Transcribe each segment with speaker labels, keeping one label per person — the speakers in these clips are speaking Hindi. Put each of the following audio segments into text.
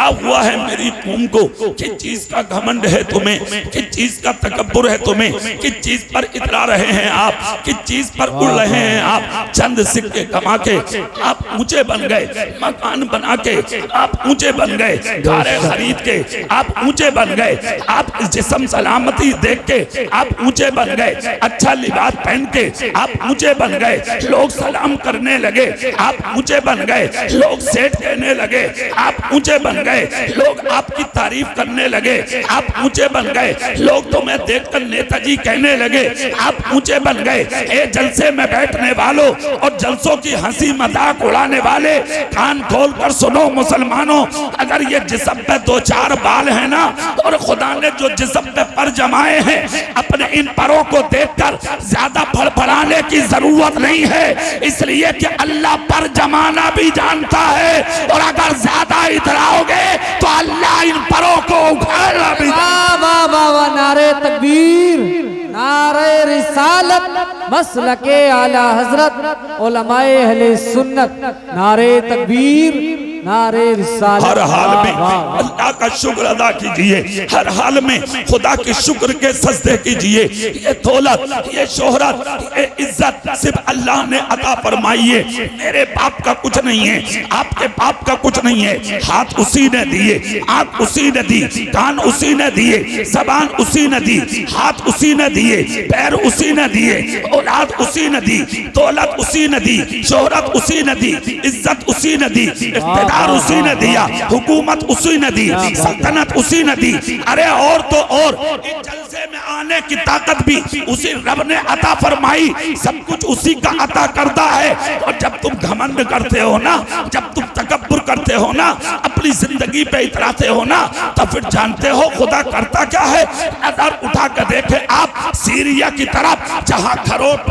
Speaker 1: हुआ है मेरी कौम को? किस चीज का घमंड है तुम्हें? किस चीज का तकब्बुर है तुम्हें? किस चीज पर इतरा रहे हैं आप? किस चीज पर उड़ रहे हैं आप? चंद सिक्के कमा के आप ऊंचे बन गए, मकान बना के आप ऊंचे बन गए, कारें खरीद के आप ऊंचे बन गए, आप जिस्म सलामती देख के आप ऊंचे बन गए, अच्छा लिबास पहन के आप ऊंचे बन गए, लोग सलाम करने लगे आप ऊंचे बन गए, लोग सेठ कहने लगे आप ऊंचे बन गए, लोग आपकी तारीफ करने लगे आप ऊंचे बन गए, लोग तुम्हें देखकर नेताजी कहने लगे आप ऊंचे बन गए। ए जलसे में बैठने वालों और जलसों की हंसी मजाक उड़ाने वाले, कान खोल कर सुनो मुसलमानों, अगर ये जिस्म पे दो चार बाल है ना, और खुदा ने जो जिस्म पे पर जमाए हैं, अपने इन परों को देखकर ज्यादा फड़फड़ाने की जरूरत नहीं है, इसलिए कि अल्लाह पर जमाना भी जानता है, और अगर ज्यादा इतराओगे तो अल्लाह इन परों को उखाड़ना भी।
Speaker 2: वाह वाह वाह, नारे तकबीर, नारे रिसालत, मसलके आला हजरत, उलमाए अहले सुन्नत, नारे तकबीर, नारे रिसालत।
Speaker 1: हर हाल में अल्लाह का शुक्र अदा कीजिए, हर हाल में खुदा के शुक्र के सजदे कीजिए। ये दौलत, ये शोहरत, ये इज्जत सिर्फ अल्लाह ने अता फरमाई है, मेरे बाप का कुछ नहीं है, आपके बाप का कुछ नहीं है। हाथ उसी ने दिए, आंख उसी ने दी, कान उसी ने दिए, जबान उसी ने दी, हाथ उसी ने दिए, पैर उसी ने दिए, औलाद उसी ने दी, दौलत उसी ने दी, शोहरत उसी ने दी, इज्जत उसी ने दी, इख्तियार उसी ने दिया, हुकूमत उसी ने दी, सल्तनत उसी ने दी। अरे और तो और इस जलसे में आने की ताकत भी उसी रब ने अता फरमाई, सब कुछ उसी का अता करता है। और जब तुम घमंड करते हो ना, जब तुम तकब्बुर करते हो ना, अपनी जिंदगी पे इतराते हो ना, तो फिर जानते हो खुदा करता क्या है। नजर उठा कर देखे आप सीरिया की तरफ, जहां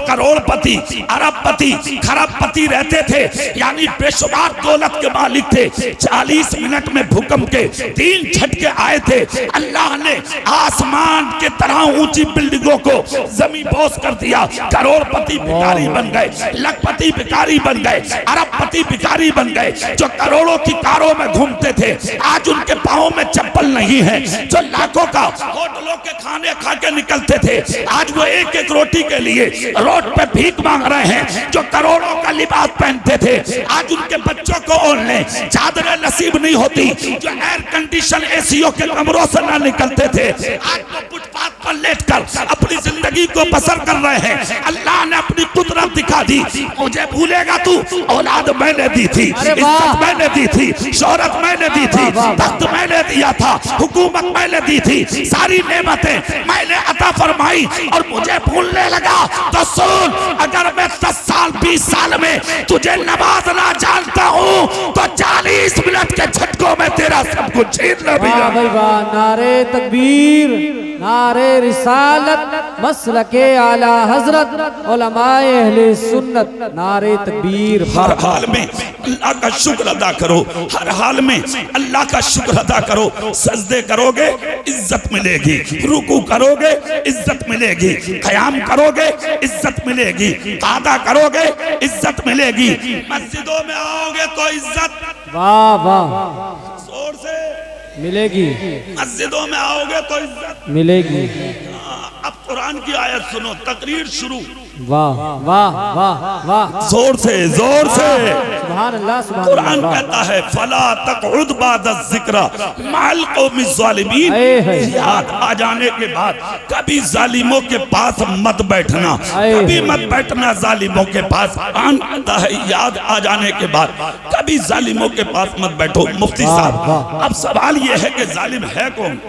Speaker 1: करोड़पति, अरबपति, खरबपति रहते थे, यानी बेशुमार दौलत के मालिक थे। 40 मिनट में भूकंप के 3 झटके आए थे। अल्लाह ने आसमान के तरह ऊंची बिल्डिंगों को जमीन बोस कर दिया। करोड़पति भिखारी बन गए, लखपति भिखारी बन गए, अरबपति भिखारी बन गए। जो करोड़ों की कारों में घूमते थे, आज उनके पाँव में चप्पल नहीं है। जो लाखों का होटलों के खाने खा के निकलते थे, आज वो एक एक रोटी के लिए रोड पे भीख मांग रहे हैं। जो करोड़ों का लिबास पहनते थे, आज उनके बच्चों को ओढ़ने चादरें नसीब नहीं होती। जो एयर कंडीशन एसीओ के कमरों से ना निकलते थे, आज तो फुटपाथ पर लेटकर अपनी जिंदगी को बसर कर रहे हैं। अल्लाह ने अपनी कुदरत दिखा दी। मुझे भूलेगा तू, औलाद मैंने दी थी, इज्जत मैंने दी थी, शोहरत मैंने दी थी, तख्त मैंने दिया था, हुकूमत मैंने दी थी, सारी नेमतें मैंने अता फरमाई, और मुझे भूलने लगा तो सुन, अगर मैं 10 साल 20 साल में तुझे नवाजना जानता हूँ, तो 40 मिनट के झटकों में तेरा सब कुछ छीन ले।
Speaker 2: नारे तकबीर, नारे रिसालत, मसलके आला हजरत, उलमाए अहले सुन्नत, नारे तकबीर।
Speaker 1: हर हाल में अल्लाह का शुक्र अदा करो, हर हाल में अल्लाह का शुक्र अदा करो। सजदे करोगे इज्जत मिलेगी, रुकू करोगे इज्जत मिलेगी, क़याम करोगे इज्जत मिलेगी, कादा करोगे इज्जत मिलेगी, मस्जिदों में आओगे तो इज्जत
Speaker 2: वाह वाह
Speaker 1: जोर से
Speaker 2: मिलेगी,
Speaker 1: मस्जिदों में आओगे तो इज्जत
Speaker 2: मिलेगी।
Speaker 1: अब कुरान की आयत सुनो, तकरीर शुरू।
Speaker 2: वाह वाह वाह वाह,
Speaker 1: जोर से जोर से
Speaker 2: सुभान अल्लाह, सुभान
Speaker 1: कुरान
Speaker 2: अल्लाह।
Speaker 1: कहता है फला तक़उद बाद ज़िक्र मअल क़ौमि ज़ालिमीन, याद आ जाने के बाद कभी जालिमों के पास मत बैठना, कभी मत बैठना जालिमों के पास। कुरान कहता है याद आ जाने के बाद कभी जालिमों के पास मत बैठो। मुफ्ती साहब, अब सवाल ये है कि जालिम है कौन?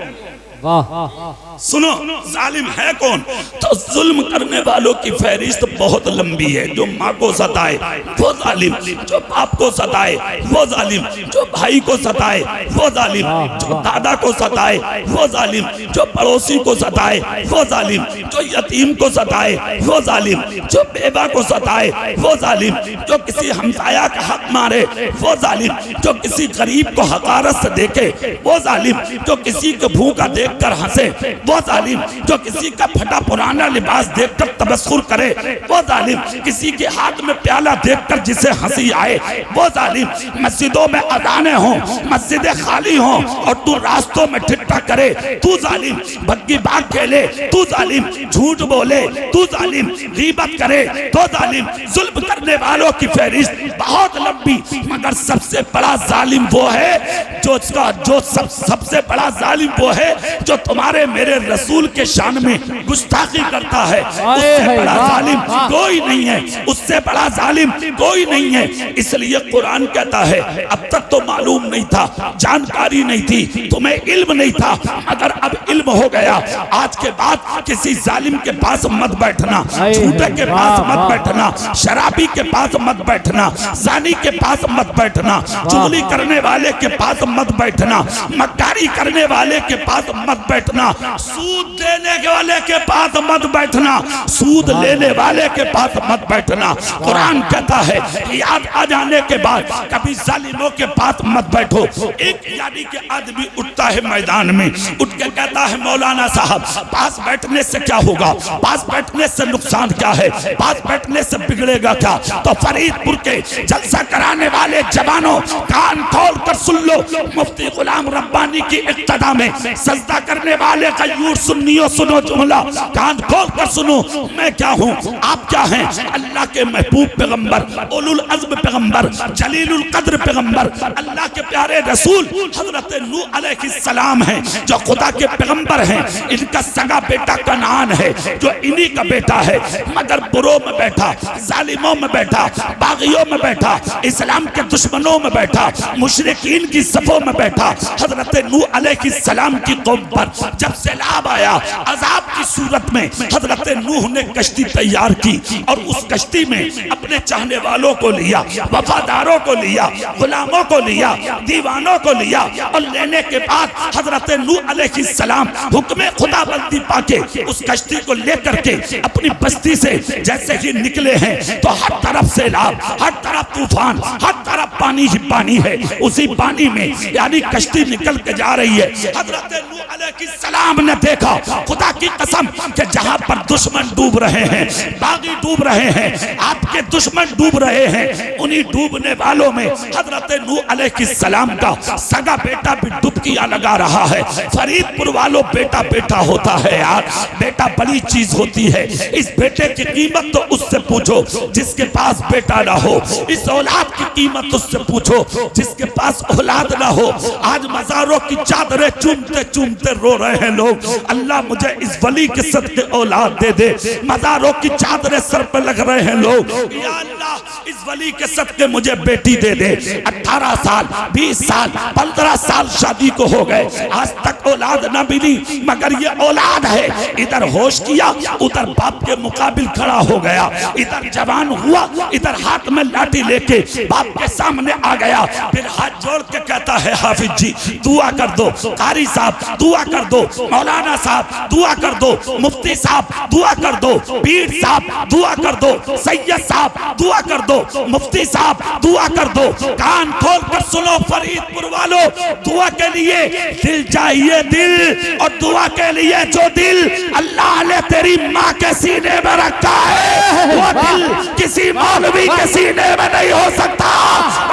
Speaker 2: वाह,
Speaker 1: सुनो, जालिम है कौन? तो जुल्म करने वालों की फहरिस्त बहुत लंबी है। जो माँ को सताए वो जालिम, जो बाप को सताए वो जालिम, जो भाई को सताए वो जालिम, जो दादा को सताए वो जालिम, जो पड़ोसी को सताए वो जालिम, जो यतीम को सताए वो जालिम, जो बेवा को सताए वो जालिम, जो किसी हमसाया का हक मारे वो जालिम, जो किसी गरीब को हकारत से देखे वो जालिम, जो किसी को भूखा देखकर हंसे वो जालिम, जो किसी का फटा पुराना लिबास देखकर तबस्सुर करे वो जालिम, किसी के हाथ में प्याला देखकर जिसे हंसी आए वो जालिम, मस्जिदों में अजानें हों, मस्जिदें खाली हों और तू रास्तों में ठिट्ठा करे तू जालिम, भग्गी बाग खेले तू जालिम, झूठ बोले तू जालिम, गीबत करे तो जालिम, जुल्म करने वालों की फहरिस्त बहुत लंबी, मगर सबसे बड़ा जालिम वो है जो सबसे बड़ा जालिम वो है जो तुम्हारे मेरे रसूल के शान में गुस्ताखी करता है। उससे बड़ा जालिम कोई नहीं है, उससे बड़ा जालिम कोई नहीं है। इसलिए कुरान कहता है अब तक तो मालूम नहीं था, जानकारी नहीं थी, तुम्हें इल्म नहीं था, मगर अब इल्म हो गया। आज के बाद किसी जालिम के पास मत बैठना, झूठे के पास मत बैठना, शराबी के पास मत बैठना, जानी के पास मत बैठना, चुगली करने वाले के पास मत बैठना, मक्कारी करने वाले के पास मत बैठना, सूद देने वाले के पास मत बैठना, सूद लेने वाले के पास मत बैठना। कुरान कहता है याद आ जाने के बाद कभी जालिमों के पास मत बैठो। एक यानी कि आदमी उठता है मैदान में, उठ के कहता है मौलाना साहब पास बैठने से क्या होगा, पास बैठने से नुकसान क्या है, पास बैठने से बिगड़ेगा क्या। तो फरीदपुर के जलसा कराने वाले जवानों कान खोल कर सुन लो, मुफ्ती गुलाम रब्बानी की इक्तदा में सजदा करने वाले गयूर सुन्नियों सुनो जुमला, कान खोल कर सुनो। मैं क्या हूँ, आप क्या हैं? अल्लाह के महबूब पैगंबर, उलुल अज़्म पैगंबर, जलीलुल कद्र पैगंबर, अल्लाह के प्यारे रसूल हजरत नूह अलैहिस्सलाम हैं जो खुदा के पैगंबर हैं। इनका सगा बेटा कनान है जो इन्हीं का बेटा है, मगर बुरों में बैठा, जालिमों में बैठा, बागियों में बैठा, इस्लाम के दुश्मनों में बैठा, मुशरिकीन की सफों में बैठा। हजरत नूह अलैहिस्सलाम की कौम पर जब सैलाब आया अजाब की सूरत में, हजरत नूह ने कश्ती तैयार की और उस कश्ती में अपने चाहने वालों को लिया, वफादारों को लिया, गुलामों को लिया, दीवानों को लिया और लेने के बाद हजरत नूह अलैहिस्सलाम हुक्म खुदाबंदी पाके उस कश्ती को लेकर के अपनी बस्ती से जैसे ही निकले हैं तो हर तरफ सैलाब, हर तरफ तूफान, हर तरफ पानी ही पानी है। उसी पानी में यानी कश्ती निकल के जा रही है। हजरत नूह अलैहिस्सलाम ने देखा खुदा की कसम कि जहां पर दुश्मन डूब रहे हैं, बागी डूब रहे हैं, आपके दुश्मन डूब रहे हैं, उन्हीं डूबने वालों में हजरत नूह अलैहिस्सलाम का सगा बेटा भी डुबकियां लगा रहा है। फरीदपुर वालों बेटा बेटा होता है यार, बेटा बड़ी चीज होती है। इस बेटे की कीमत तो उससे पूछो जिसके पास बेटा ना हो, इस औलाद की कीमत उससे पूछो जिसके पास औलाद ना हो। आज मज़ारों की चादरें चूमते चूमते रो रहे हैं लोग, अल्लाह मुझे इस वली के सदके औलाद दे दे। मज़ारों की चादरें सर पर लग रहे हैं लोग, या अल्लाह इस वली के सदके मुझे बेटी दे दे। 18 साल 20 साल 15 साल शादी को हो गए, आज तक औलाद ना मिली, मगर ये औलाद है। इधर होश किया, उधर बाप के मुकाबिल खड़ा हो गया, इधर जवान हुआ, इधर हाथ में लाठी लेके बाप के सामने आ गया। फिर हाथ जोड़ के कहता है हाफिज जी दुआ कर दो, कारी साहब दुआ कर दो, मौलाना साहब दुआ कर दो, मुफ्ती साहब दुआ कर दो, पीर साहब दुआ कर दो, सैयद साहब दुआ कर दो, मुफ्ती साहब दुआ कर दो। कान खोल कर सुनो फरीदपुर वालों, दुआ के लिए दिल चाहिए, दिल, और दुआ के लिए जो दिल अल्लाह ने तेरी माँ के सीने में रखा है वो दिल किसी मौलवी के सीने में नहीं हो सकता।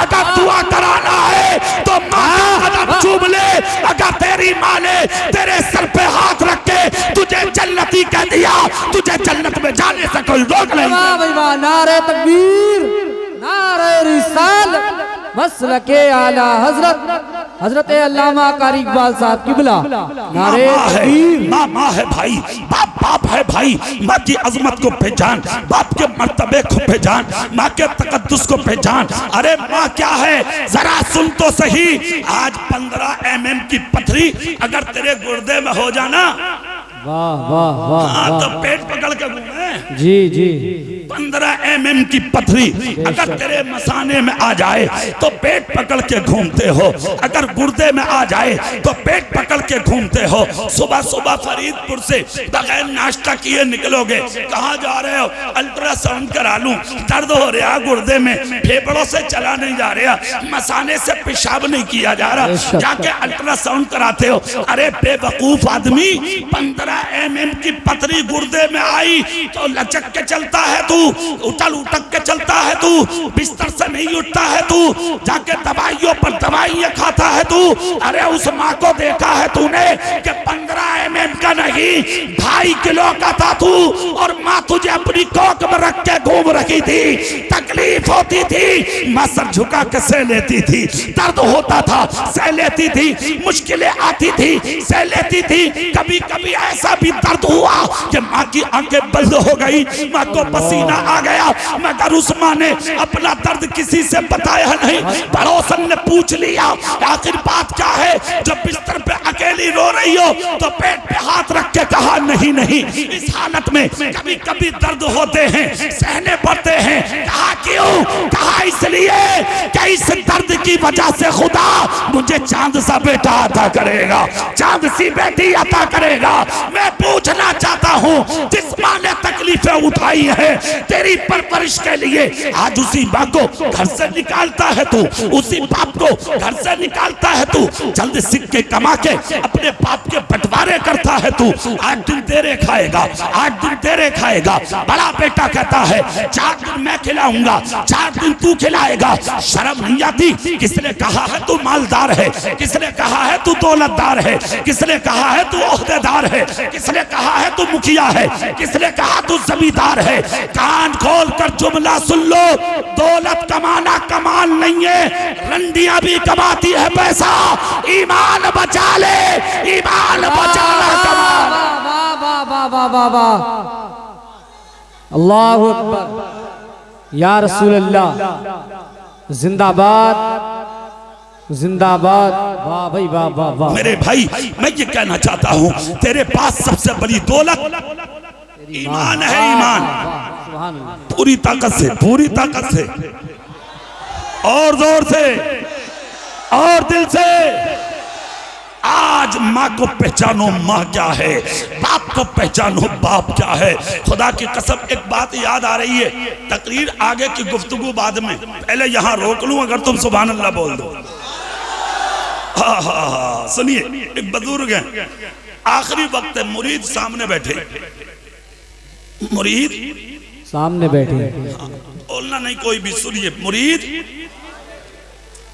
Speaker 1: अगर दुआ कराना है तो माँ का कदम चूम ले। अगर तेरी माँ ने तेरे सर पे हाथ रख के तुझे जन्नती कह दिया, तुझे जन्नत में जाने से कोई रोक नहीं।
Speaker 2: वाह भाई वाह, नारे तकबीर, नारे रिसालत, मसलके आला हजरत हजरत अल्लामा कारी इकबाल साहब किबला। नारे तकबीर।
Speaker 1: माँ माँ है भाई, बाप बाप है भाई। माँ की अजमत को पहचान, बाप के मर्तबे को पहचान, माँ के तकद्दुस को पहचान। अरे माँ क्या है जरा सुन तो सही। आज 15 mm की पथरी अगर तेरे गुर्दे में हो जाना,
Speaker 2: वाह वाह वाह
Speaker 1: हाँ, तो
Speaker 2: वाह।
Speaker 1: पेट पकड़ के घूमे।
Speaker 2: जी जी
Speaker 1: 15 mm की पथरी अगर तेरे मसाने में आ जाए तो पेट पकड़ के घूमते हो, अगर गुर्दे में आ जाए तो पेट पकड़ के घूमते हो। सुबह सुबह फरीदपुर से बगैर नाश्ता किए निकलोगे, कहाँ जा रहे हो? अल्ट्रासाउंड करा लूं, दर्द हो रहा गुर्दे में, फेफड़ों से चला नहीं जा रहा, मसाने से पेशाब नहीं किया जा रहा, जाके अल्ट्रासाउंड कराते हो। अरे बेवकूफ आदमी, 15 mm की पथरी गुर्दे में आई तो लचक के चलता है तू, उठल उठक के चलता है तू, बिस्तर से नहीं उठता है तू, जाके दवाइयों पर दवाइयां खाता है तू। अरे उस माँ को देखा है तूने कि 15 mm का नहीं 2.5 किलो का था तू, और माँ तुझे अपनी कोख में रख के घूम रही थी, तकलीफ होती थी, माँ सर झुका के सह लेती थी, दर्द होता था सह लेती थी, मुश्किलें आती थी सह लेती थी। कभी कभी ऐसा भी दर्द हुआ कि माँ की आंखें बंद हो गई, माँ को पसीना आ गया, मगर उस माँ ने अपना दर्द किसी से बताया नहीं। पड़ोसन ने पूछ लिया आखिर बात क्या है, जब बिस्तर पे अकेली रो रही हो तो पेट पे हाथ रख के कहा नहीं नहीं, इस हालत में कभी कभी दर्द होते हैं, सहने पड़ते हैं। कहा क्यों? कहा इसलिए कि इस दर्द की वजह से खुदा मुझे चांद सा बेटा अता करेगा, चांद सी बेटी अता करेगा। मैं पूछना चाहता हूँ, जिस माँ ने तकलीफें उठाई है तेरी परवरिश के लिए, आज उसी माँ को घर से निकालता है तू, उसी बाप को घर से निकालता है तू, जल्द सिक्के कमा के अपने बाप के बंटवारे करता है तू। 8 दिन तेरे खाएगा, 8 दिन तेरे खाएगा। बड़ा बेटा कहता है 4 दिन मैं खिलाऊंगा, 4 दिन तू खिलाएगा। शर्म नहीं आती? किसने कहा है तू मालदार है? किसने कहा है तू दौलतदार है? किसने कहा है तू ओहदेदार है? किसने कहा है तू मुखिया है? किसने कहा तू जमींदार है? कान खोल कर जुमला सुन लो, दौलत कमाना कमाल नहीं है, रंडियां भी कमाती है पैसा। ईमान बचा ले, ईमान बचाना कमाल।
Speaker 2: वाह वाह वाह वाह वाह वाह, अल्लाहु अकबर, या रसूल अल्लाह, जिंदाबाद जिंदाबाद। वाह भाई वाह वाह वाह।
Speaker 1: मेरे भाई, मैं ये कहना चाहता हूँ, तेरे पास सबसे बड़ी दौलत ईमान है, ईमान।
Speaker 2: सुभान अल्लाह।
Speaker 1: पूरी ताकत से, पूरी ताकत से, और जोर से, और दिल से। आज माँ को पहचानो माँ क्या है, बाप को पहचानो बाप क्या है। खुदा की कसम एक बात याद आ रही है, तकरीर आगे की गुफ्तगू बाद में, पहले यहाँ रोक लूं अगर तुम सुभान अल्लाह बोल दो। हाँ हाँ हाँ, सुनिए, एक बुजुर्ग है, आखिरी वक्त है, मुरीद सामने बैठे, मुरीद
Speaker 2: सामने बैठे,
Speaker 1: बोलना नहीं कोई भी, सुनिए। मुरीद,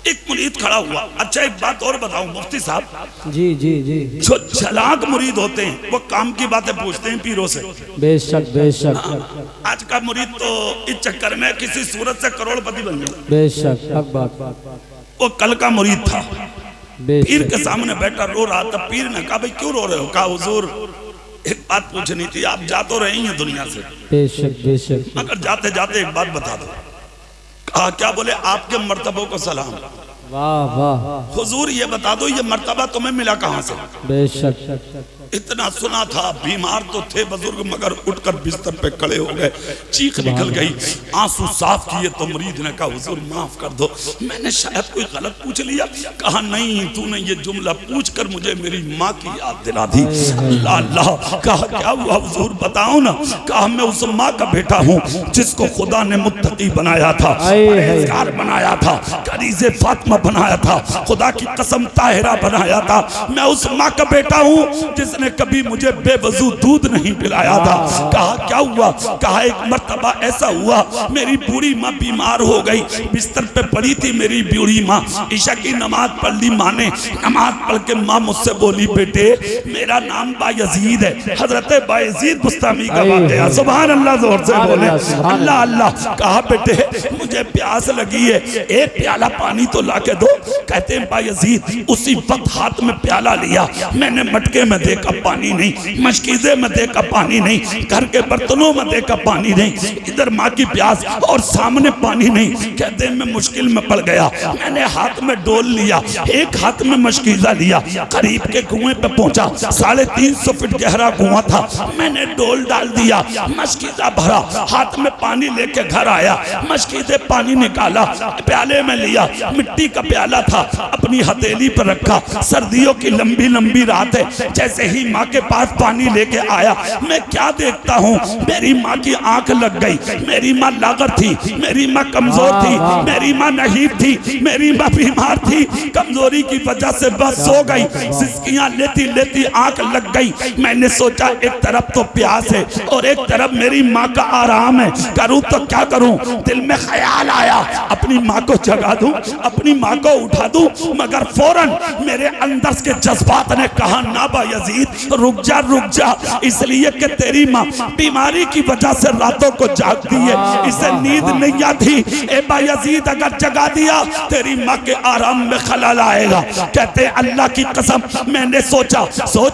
Speaker 1: एक मुरीद खड़ा हुआ। अच्छा एक बात और बताऊं मुफ्ती साहब,
Speaker 2: जी जी जी,
Speaker 1: जो चालाक मुरीद होते हैं वो काम की बातें पूछते हैं पीरों से।
Speaker 2: बेशक बेशक।
Speaker 1: आज का मुरीद तो इस चक्कर में किसी सूरत से करोड़पति बन गया।
Speaker 2: बेशक हक बात।
Speaker 1: वो कल का मुरीद था, पीर के सामने बैठा रो रहा था। पीर ने कहा भाई क्यों रो रहे हो? कहा हुजूर एक बात पूछनी थी, आप जा तो रहे हैं दुनिया से,
Speaker 2: बेशक बेशक,
Speaker 1: मगर जाते जाते एक बात बता दो। कहा क्या? बोले आपके मर्तबों को सलाम।
Speaker 2: वाह वाह।
Speaker 1: हुजूर ये बता दो ये मर्तबा तुम्हें मिला कहाँ से?
Speaker 2: बेशक।
Speaker 1: इतना सुना था, बीमार तो थे बुजुर्ग मगर उठकर बिस्तर पे खड़े हो गए, चीख निकल गई, आंसू साफ किए तो मुरीद ने कहा हुजूर माफ कर दो, मैंने शायद कोई गलत पूछ लिया। कहा नहीं, तूने ये जुमला पूछकर मुझे मेरी माँ की याद दिला दी। अल्लाह अल्लाह। कहा क्या हुआ हुजूर बताओ ना? कहा मैं उस माँ का बेटा हूँ जिसको खुदा ने मुत्तकी बनाया था, परहेजगार बनाया था, कनीज़े फातिमा बनाया था, खुदा की कसम ताहिरा बनाया था। मैं उस माँ का बेटा हूँ जिसने कभी मुझे बेवजू दूध नहीं पिलाया था। कहा क्या हुआ? कहा एक मर्तबा ऐसा हुआ, मेरी बूढ़ी माँ बीमार हो गई, बिस्तर पे पड़ी थी मेरी बूढ़ी माँ, ईशा की नमाज पढ़ ली माँ ने, नमाज पढ़ के माँ मुझसे बोली बेटे मेरा नाम बायजीद है, हजरत बायजीद बुस्तामी का वाक़या। सुभान अल्लाह, जोर से बोले अल्लाह अल्लाह। कहा बेटे मुझे प्यास लगी है, एक प्याला पानी तो ला के दो। कहते हैं बायजीद उसी वक्त हाथ में प्याला लिया, मैंने मटके में देखा पानी नहीं, मशकीज़े में देखा पानी नहीं, घर के बर्तनों में देखा पानी नहीं, इधर माँ की प्यास और सामने पानी नहीं। कहते हैं मैं मुश्किल में पड़ गया, मैंने हाथ में डोल लिया, एक हाथ में मशकीज़ा लिया, करीब के कुएं पे पहुंचा, 350 फीट गहरा कुआं था, मैंने डोल डाल दिया, मशकीज़ा भरा, हाथ में पानी लेके घर आया, मशकीज़े पानी निकाला, प्याले में लिया, मिट्टी का प्याला था, अपनी हथेली पर रखा। सर्दियों की लंबी लंबी रात है, जैसे ही माँ के पास पानी लेके आया, मैं क्या देखता हूँ, मेरी माँ की आंख लग गई। मेरी माँ लागर थी, मेरी माँ कमजोर थी, मेरी माँ नहीफ थी, मेरी माँ बीमार थी, कमजोरी की वजह से बस सो गई, सिसकियां लेती लेती आंख लग गई। मैंने सोचा एक तरफ तो प्यास है और एक तरफ मेरी माँ का आराम है, करूँ तो क्या करूँ। दिल में ख्याल आया अपनी माँ को जगा दूं, अपनी माँ को उठा दूं, मगर फौरन मेरे अंदर के जज्बात ने कहा ना बायजीद रुक जा, इसलिए कि तेरी माँ बीमारी की वजह से रातों को जागती है, इसे नींद नहीं आती। ए बायजीद अगर जगा दिया तेरी माँ के आराम में खलल आएगा। कहते अल्लाह की कसम, मैंने सोच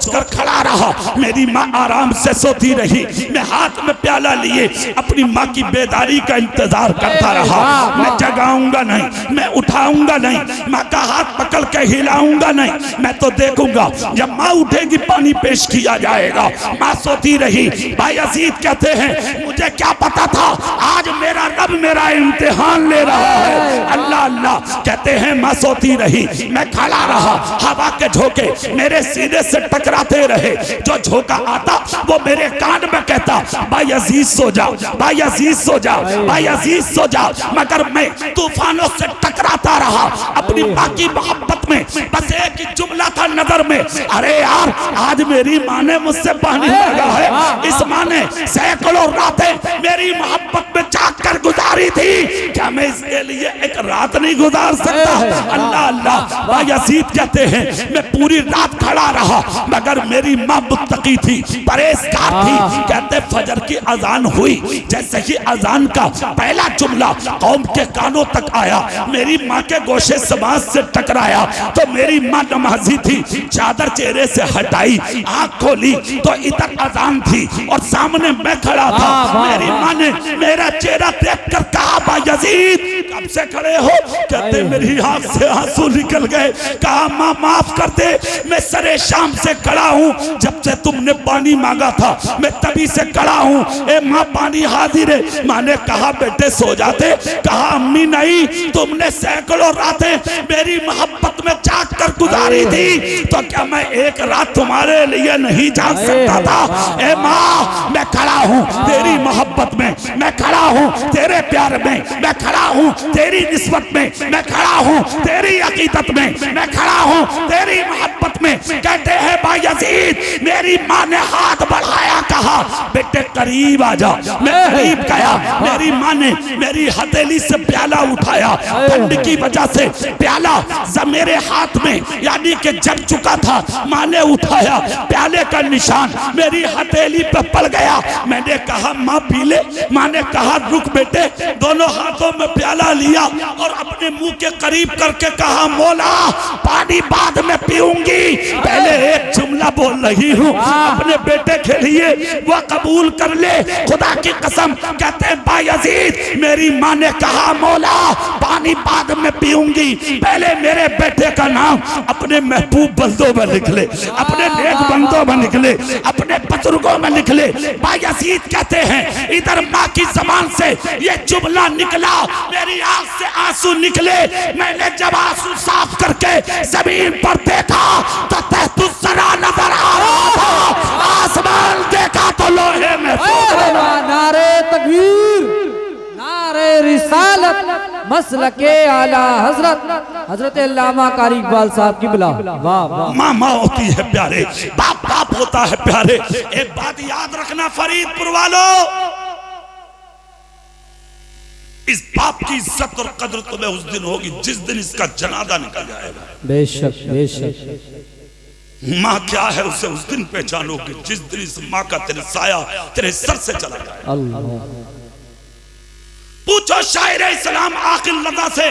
Speaker 1: कर खड़ा रहा, मेरी माँ आराम से सोती रही, मैं हाथ में प्याला लिए अपनी माँ की बेदारी का इंतजार करता रहा। मैं जगाऊंगा नहीं, मैं उठाऊंगा नहीं, माँ का हाथ पकड़ के हिलाऊंगा नहीं, मैं तो देखूंगा जब माँ उठेगी पानी पेश किया जाएगा। माँ सोती रही। बायजीद कहते हैं मुझे क्या पता था आज मेरा रब मेरा इम्तिहान ले रहा है। अल्लाह अल्लाह। कहते हैं माँ सोती रही, मैं खड़ा रहा, हवा के झोंके मेरे सीने से टकराते रहे, जो झोंका आता वो मेरे कान में कहता बायजीद सो जा, बायजीद सो जा, बायजीद सो जा। मगर मैं तूफानों से टकराता रहा अपनी माँ की मोहब्बत में। बस एक ही जुमला था नजर में, अरे यार आज मेरी माँ ने मुझसे पानी मांगा है, इस माँ ने सैकड़ों रातें मेरी मोहब्बत में जाग कर गुजारी थी, क्या मैं इसके लिए एक रात नहीं गुजार सकता। अल्लाह अल्लाह। बायजीद कहते हैं मैं पूरी रात खड़ा रहा, मगर मेरी माँ मुत्तकी थी, परहेजगार थी। कहते फजर की अजान हुई, जैसे ही अजान का पहला जुमला कौम के कानों तक आया, मेरी माँ के गोशे समाज से टकराया, तो मेरी माँ नमाजी थी, चादर चेहरे से हटाई, आंख खोली तो इधर अजान थी और सामने मैं खड़ा था। मेरी माँ ने मेरा चेहरा देखकर कहा बायजीद कब से खड़े हो। कहते मेरी आंख से आंसू निकल गए। कहा माँ माफ कर दे, मैं सरे शाम से खड़ा हूँ, जब से तुमने पानी मांगा था मैं तभी से खड़ा हूँ। ए माँ पानी हाजिर है। माँ ने कहा बेटे सो जाते। कहा अम्मी नहीं, तुमने सैकड़ों रातें मेरी मोहब्बत में जाग कर गुजारी थी, तो क्या मैं एक रात तुम्हारे लिए नहीं जाग सकता था। ए माँ मैं खड़ा हूँ तेरी मोहब्बत में, मैं खड़ा हूँ तेरे प्यार में, मैं खड़ा हूँ तेरी निस्बत में, मैं खड़ा हूँ तेरी अकीदत में, मैं खड़ा हूँ तेरी मोहब्बत में। कहते हैं बायजीद मेरी माँ ने हाथ बढ़ाया, कहा बेटे करीब आ जा। मैं करीब गया, मेरी माँ ने मेरी हथेली से प्याला उठाया, ठंड की वजह से प्याला मेरे हाथ में यानी कि जम चुका था। माँ ने उठाया, प्याले का निशान मेरी हथेली पे पड़ गया। मैंने कहा माँ पी ले। माँ ने कहा रुक बेटे। दोनों हाथों में प्याला लिया और अपने मुंह के करीब करके कहा मौला पानी बाद में पीऊंगी, पहले एक जुमला बोल रही हूँ अपने बेटे के लिए, वह कबूल कर ले खुदा की कसम। कहते हैं बायजीद मेरी माँ ने कहा मौला पानी बाद में पीऊंगी, पहले मेरे बेटे का नाम अपने महबूब बंदों में लिख ले, अपने नेक बंदों में लिख ले, अपने बुजुर्गों में लिख ले। बायजीद कहते हैं इधर माँ की जबान से ये जुमला निकला, मेरी आंख से आंसू निकले। मैंने जब आंसू साफ करके जमीन पर देखा तो तहतुस्सरा नजर आ रहा था, आसमान देखा तो लोहे में।
Speaker 2: नारे तकबीर, नारे रिसालत, मसलके आला हजरत हजरत अल्लामा कारी इकबाल साहब की बुला। वाह वाह।
Speaker 1: माँ माँ होती है प्यारे, बाप बाप होता है प्यारे। एक बात याद रखना फरीदपुर वालों, इस बाप की इज्जत और कदर तुम्हें उस दिन होगी जिस दिन इसका जनाजा निकल जाएगा।
Speaker 2: बेशक बेशक।
Speaker 1: माँ क्या है उसे उस दिन पहचानोगे जिस दिन इस माँ का तेरे साया तेरे सर से चला जाए।
Speaker 2: अल्लाह।
Speaker 1: पूछो शायर इस्लाम आकिल लदा से,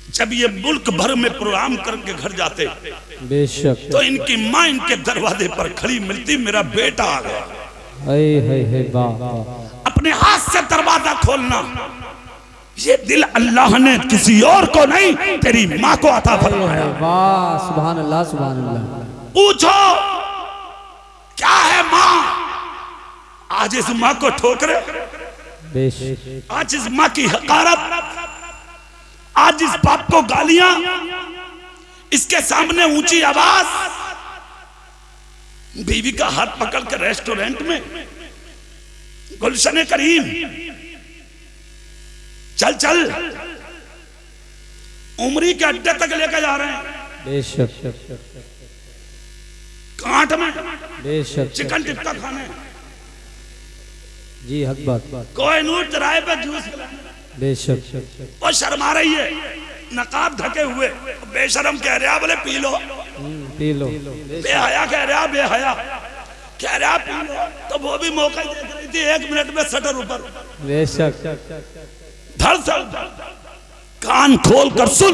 Speaker 1: जब ये मुल्क भर में प्रोग्राम करके घर जाते
Speaker 2: बेशक
Speaker 1: तो इनकी माँ इनके दरवाजे पर खड़ी मिलती, मेरा बेटा आ गया।
Speaker 2: है वाह
Speaker 1: अपने हाथ से दरवाजा खोलना, ये दिल अल्लाह ने किसी और को नहीं तेरी माँ को अता फरमाया।
Speaker 2: वाह सुभान अल्लाह सुभान अल्लाह।
Speaker 1: पूछो क्या है माँ? आज इस माँ को ठोकरे,
Speaker 2: बेशक
Speaker 1: आज इस माँ की हकारत, आज इस बाप को गालियां, इसके सामने ऊंची आवाज। बीवी का हाथ पकड़ कर रेस्टोरेंट में, गुलशन करीम चल चल, उमरी के अड्डे तक लेकर जा रहे हैं,
Speaker 2: बेशक
Speaker 1: कांट में
Speaker 2: बेशक
Speaker 1: चिकन टिक्का खाने,
Speaker 2: जी हक बात,
Speaker 1: कोहिनूर चौराहे पे जूस,
Speaker 2: बेशक
Speaker 1: वो शर्मा रही है, नकाब ढके हुए, बेशरम कह रहा बोले पी लो,
Speaker 2: पी लो,
Speaker 1: बेहया कह रहा, बेहया कह रहा पी लो, तो वो भी मौका ही देख रही थी, 1 मिनट में शटर ऊपर,
Speaker 2: बेशक
Speaker 1: धड़ धड़ कान खोल कर सुन,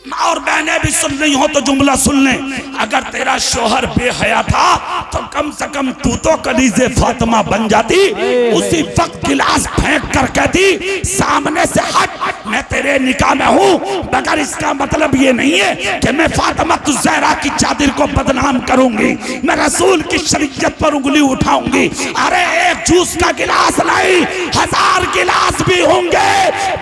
Speaker 1: माँ और बहनें भी सुन रही हो तो जुमला सुन ले। अगर तेरा शोहर बेहया था तो कम से कम तू तो कलीजे फातिमा बन जाती, उसी वक्त गिलास फेंक कर कहती सामने से हट, मैं तेरे निकाह में हूँ, मगर इसका मतलब ये नहीं है कि मैं फातिमा ज़हरा की चादर को बदनाम करूंगी, मैं रसूल की शरीयत पर उंगली उठाऊंगी। अरे एक जूस का गिलास नहीं, 1000 गिलास भी होंगे,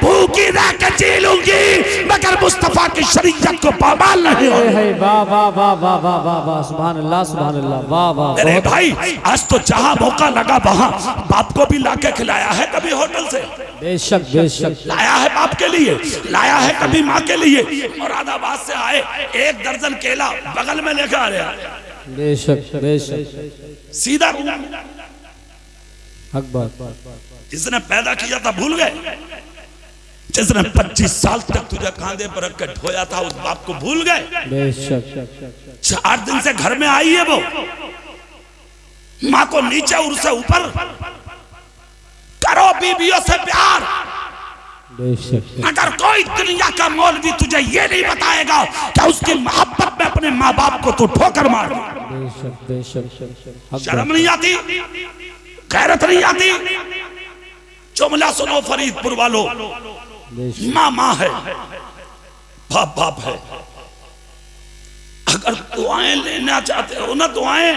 Speaker 1: भूखी रह के जी लूंगी, मगर मुस्तफा की शरीयत को पामाल नहीं हो।
Speaker 2: वाह वाह वाह वाह वाह वाह वाह सुभान अल्लाह सुभान अल्लाह, वाह वाह।
Speaker 1: अरे भाई आज तो जहां मौका लगा वहां बाप को भी लाके खिलाया है, कभी होटल से
Speaker 2: बेशक बेशक
Speaker 1: लाया है, बाप के लिए लाया है, कभी माँ के लिए। मुरादाबाद से आए 1 दर्जन केला बगल में लेकर आ रहा,
Speaker 2: बेशक बेशक
Speaker 1: सीधा
Speaker 2: हक बात।
Speaker 1: जिसने पैदा किया था भूल गए, जिसने 25 साल तक तुझे कांधे पर रख के ढोया था उस बाप को भूल गए।
Speaker 2: बेशक
Speaker 1: 4 दिन से घर में आई है वो, माँ को नीचे और उसे ऊपर, करो बीवियों से प्यार,
Speaker 2: बेशक
Speaker 1: मगर कोई दुनिया का मौलवी तुझे ये नहीं बताएगा कि उसकी मोहब्बत में अपने माँ बाप को तू ठोकर मार।
Speaker 2: बेशक बेशक
Speaker 1: शर्म नहीं आती, गैरत नहीं आती? जुमला सुनो फरीदपुर वालों, माँ माँ है, बाप बाप है। अगर दुआएं लेना चाहते हो ना, दुआएं,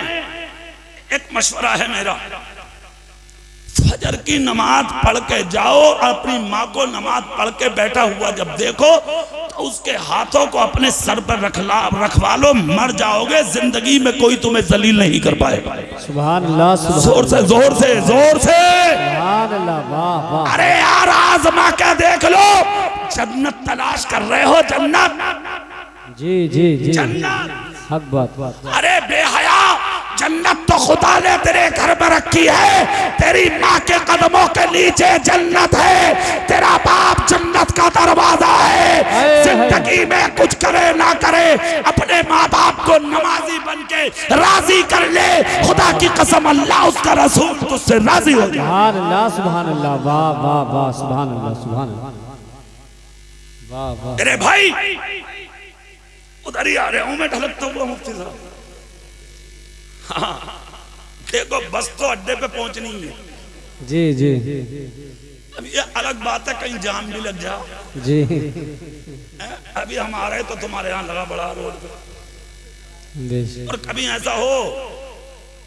Speaker 1: एक मशवरा है मेरा, फजर की नमाज पढ़ के जाओ, अपनी माँ को नमाज पढ़ के बैठा हुआ जब देखो तो उसके हाथों को अपने सर पर रखवा लो, मर जाओगे, जिंदगी में कोई तुम्हें जलील नहीं कर पाएगा।
Speaker 2: सुभान अल्लाह,
Speaker 1: जोर से जोर से जोर से
Speaker 2: सुभान अल्लाह, वाह वाह।
Speaker 1: अरे यार आजमा के देख लो, जन्नत तलाश कर रहे हो, जन्नत,
Speaker 2: जी जी जी
Speaker 1: जन्नत,
Speaker 2: हक बात।
Speaker 1: अरे बेहया, जन्नत तो खुदा ने तेरे घर में रखी है, तेरी माँ के कदमों के नीचे जन्नत है, तेरा बाप जन्नत का दरवाजा है। जिंदगी में कुछ करे ना करे, अपने माँ बाप को नमाजी बन के राजी कर ले, खुदा की कसम अल्लाह उसका रसूल तुझसे राजी हो जाए।
Speaker 2: सुभान अल्लाह सुभान अल्लाह, वाह वाह वाह, सुभान अल्लाह सुभान अल्लाह, वाह वाह।
Speaker 1: अरे भाई उधर ही आ रहे हूं मैं ढलकता हुआ मुफ्ती साहब। हाँ देखो बस तो अड्डे पे पहुंचनी है।
Speaker 2: जी जी
Speaker 1: अब ये अलग बात है कहीं जाम भी लग जा।
Speaker 2: जी
Speaker 1: अभी हम आ रहे तो तुम्हारे यहाँ लगा बड़ा रोड पे,
Speaker 2: बेशक।
Speaker 1: और कभी ऐसा हो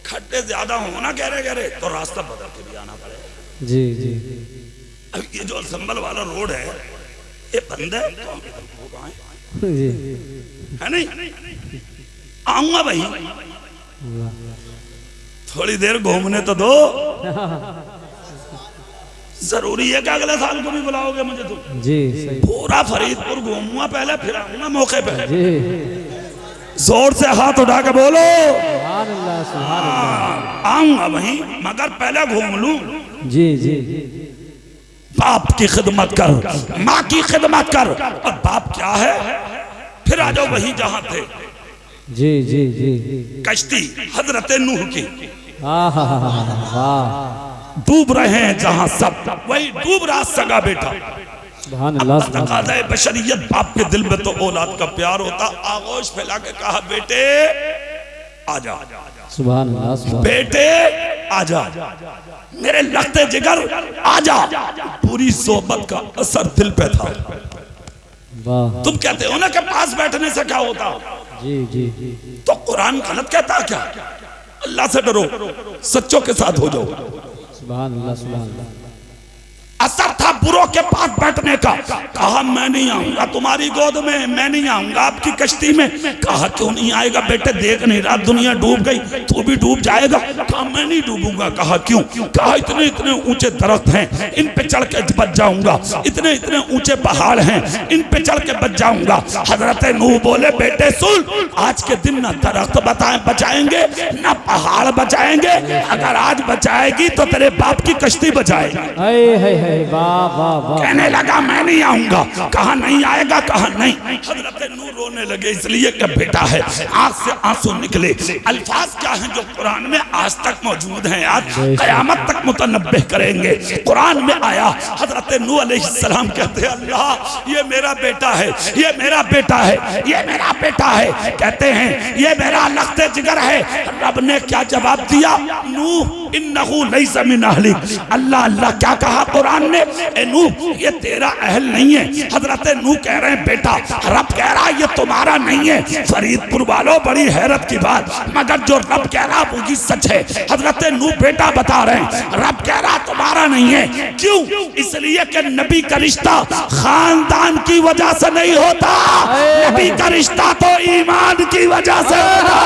Speaker 1: खड्डे ज्यादा हो ना गहरे गहरे तो रास्ता बदल के भी आना पड़ेगा।
Speaker 2: जी जी
Speaker 1: अब ये जो संभल वाला रोड है ये बंद है तो हम इधर को आए,
Speaker 2: जी
Speaker 1: है नहीं? आऊंगा भाई, थोड़ी देर घूमने तो दो। जरूरी है कि अगले साल को भी बुलाओगे मुझे तुम?
Speaker 2: जी सही।
Speaker 1: पूरा फरीदपुर घूमूंगा पहले, फिर आऊंगा मौके पे।
Speaker 2: जी
Speaker 1: जोर से हाथ उठा के बोलो
Speaker 2: सुभान अल्लाह सुभान अल्लाह।
Speaker 1: आऊंगा वहीं, मगर पहले घूम लूं।
Speaker 2: जी जी
Speaker 1: बाप की खिदमत कर, माँ की खिदमत कर, और बाप क्या है फिर आ जाओ वहीं जहां थे।
Speaker 2: जी जी जी
Speaker 1: कश्ती हजरत नूह की,
Speaker 2: वाह
Speaker 1: डूब रहे हैं जहां सब, वही डूब रहा सगा बेटा।
Speaker 2: सुभान अल्लाह
Speaker 1: तकाज़े बशरियत, बाप के दिल में तो औलाद का प्यार होता। आगोश फैला के कहा बेटे आजा,
Speaker 2: सुभान अल्लाह,
Speaker 1: बेटे आजा, मेरे लगते जिगर आजा। पूरी सोहबत का असर दिल पे था।
Speaker 2: वाह,
Speaker 1: तुम कहते हो ना कि पास बैठने से क्या होता,
Speaker 2: जी जी,
Speaker 1: तो कुरान गलत कहता क्या? अल्लाह से डरो, सच्चों के साथ हो जाओ।
Speaker 2: सुभान अल्लाह, सुभान अल्लाह।
Speaker 1: असर था बुरों के पास बैठने का। कहा मैं नहीं आऊंगा तुम्हारी गोद में, मैं नहीं आऊंगा आपकी कश्ती में। कहा क्यों नहीं आएगा बेटे, देख नहीं रहा दुनिया डूब गई, तू भी डूब जाएगा। कहा मैं नहीं डूबूंगा। कहा क्यों? कहा इतने इतने ऊंचे दरख्त हैं, इन पे चढ़ के बच जाऊंगा। इतने इतने ऊंचे पहाड़ हैं, इन पे चढ़ के बच जाऊंगा। हजरत नूह बोले बेटे सुन, आज के दिन ना दरख्त बचाएंगे ना पहाड़ बचाएंगे। अगर आज बचाएगी तो तेरे बाप की कश्ती बचाएगी।
Speaker 2: वाह वाह वाह।
Speaker 1: कहने लगा मैं नहीं आऊंगा। कहा नहीं आएगा। कहा नहीं। हजरत नूह रोने लगे, इसलिए कि बेटा है। आंख से आंसू निकले। अल्फाज क्या हैं जो कुरान में आज तक मौजूद हैं, आज कयामत तक मुतनब्बे करेंगे। कुरान में आया, हजरत नूह अलैहिस्सलाम कहते हैं अल्लाह ये मेरा बेटा है, ये मेरा बेटा है, ये मेरा बेटा है। कहते हैं ये मेरा लख्ते जिगर है। रब ने क्या जवाब दिया? नूह इन्नहु लैसा मिन अहलिक। अल्लाह अल्लाह क्या कहा कुरान ने? ए नूह ये तेरा अहल नहीं है। हजरत नूह कह रहे हैं बेटा, रब कह रहा ये तुम्हारा नहीं है। फरीदपुर वालों बड़ी हैरत की बात, मगर जो रब कह रहा वो ही सच है। हजरत नूह बेटा बता रहे हैं, रब कह रहा तुम्हारा नहीं है। क्यों? इसलिए कि नबी का रिश्ता खानदान की वजह से नहीं होता, नबी का रिश्ता तो ईमान की वजह से होता।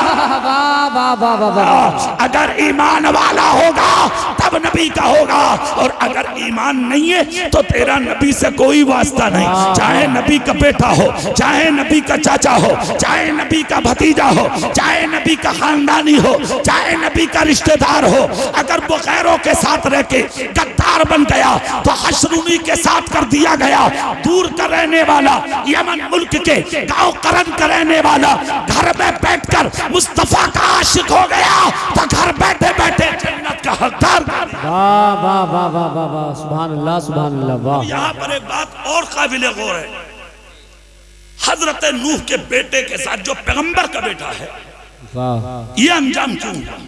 Speaker 1: अगर ईमान वाला होगा तब नबी का होगा, और अगर ईमान नहीं है तो तेरा नबी से कोई वास्ता नहीं। चाहे नबी का बेटा हो, चाहे नबी का चाचा हो, चाहे नबी का भतीजा हो, चाहे नबी का खानदानी हो, चाहे नबी का रिश्तेदार हो। अगर वो गैरों के साथ रह के गद्दार बन गया तो हशरूनी के साथ कर दिया गया। दूर का रहने वाला, यमन मुल्क के गांव करन का रहने वाला, घर में बैठकर मुस्तफा का आशिक हो गया तो घर बैठे बैठे जन्नत का हकदार।
Speaker 2: वाह वाह वाह वाह वाह वाह, सुभान अल्लाह, सुभान अल्लाह। वाह,
Speaker 1: यहाँ पर एक बात और काबिल गौर है। हजरत नूह के बेटे के साथ जो पैगंबर का बेटा है,
Speaker 2: वाह,
Speaker 1: ये अंजाम क्यों हुआ?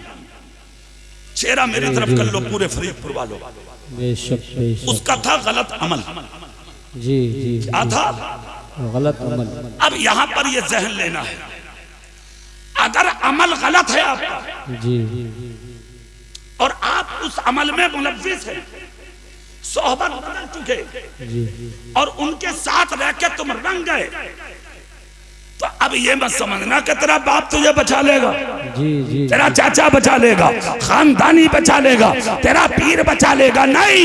Speaker 1: चेहरा मेरी तरफ कर लो पूरे फरीदपुर वालों।
Speaker 2: बेशक बेशक।
Speaker 1: उसका था गलत अमल।
Speaker 2: जी जी,
Speaker 1: क्या था?
Speaker 2: गलत अमल।
Speaker 1: अब यहाँ पर ये जहन लेना है, अगर अमल गलत है आपका
Speaker 2: जी,
Speaker 1: और आप उस अमल में मुलव्विस है, सोहबत बदल चुके
Speaker 2: जी,
Speaker 1: और उनके साथ रह के तुम रंग गए, तो अब ये मत समझना कि तेरा बाप तुझे बचा लेगा,
Speaker 2: जी जी,
Speaker 1: तेरा चाचा बचा लेगा, खानदानी बचा लेगा, तेरा पीर बचा लेगा। नहीं,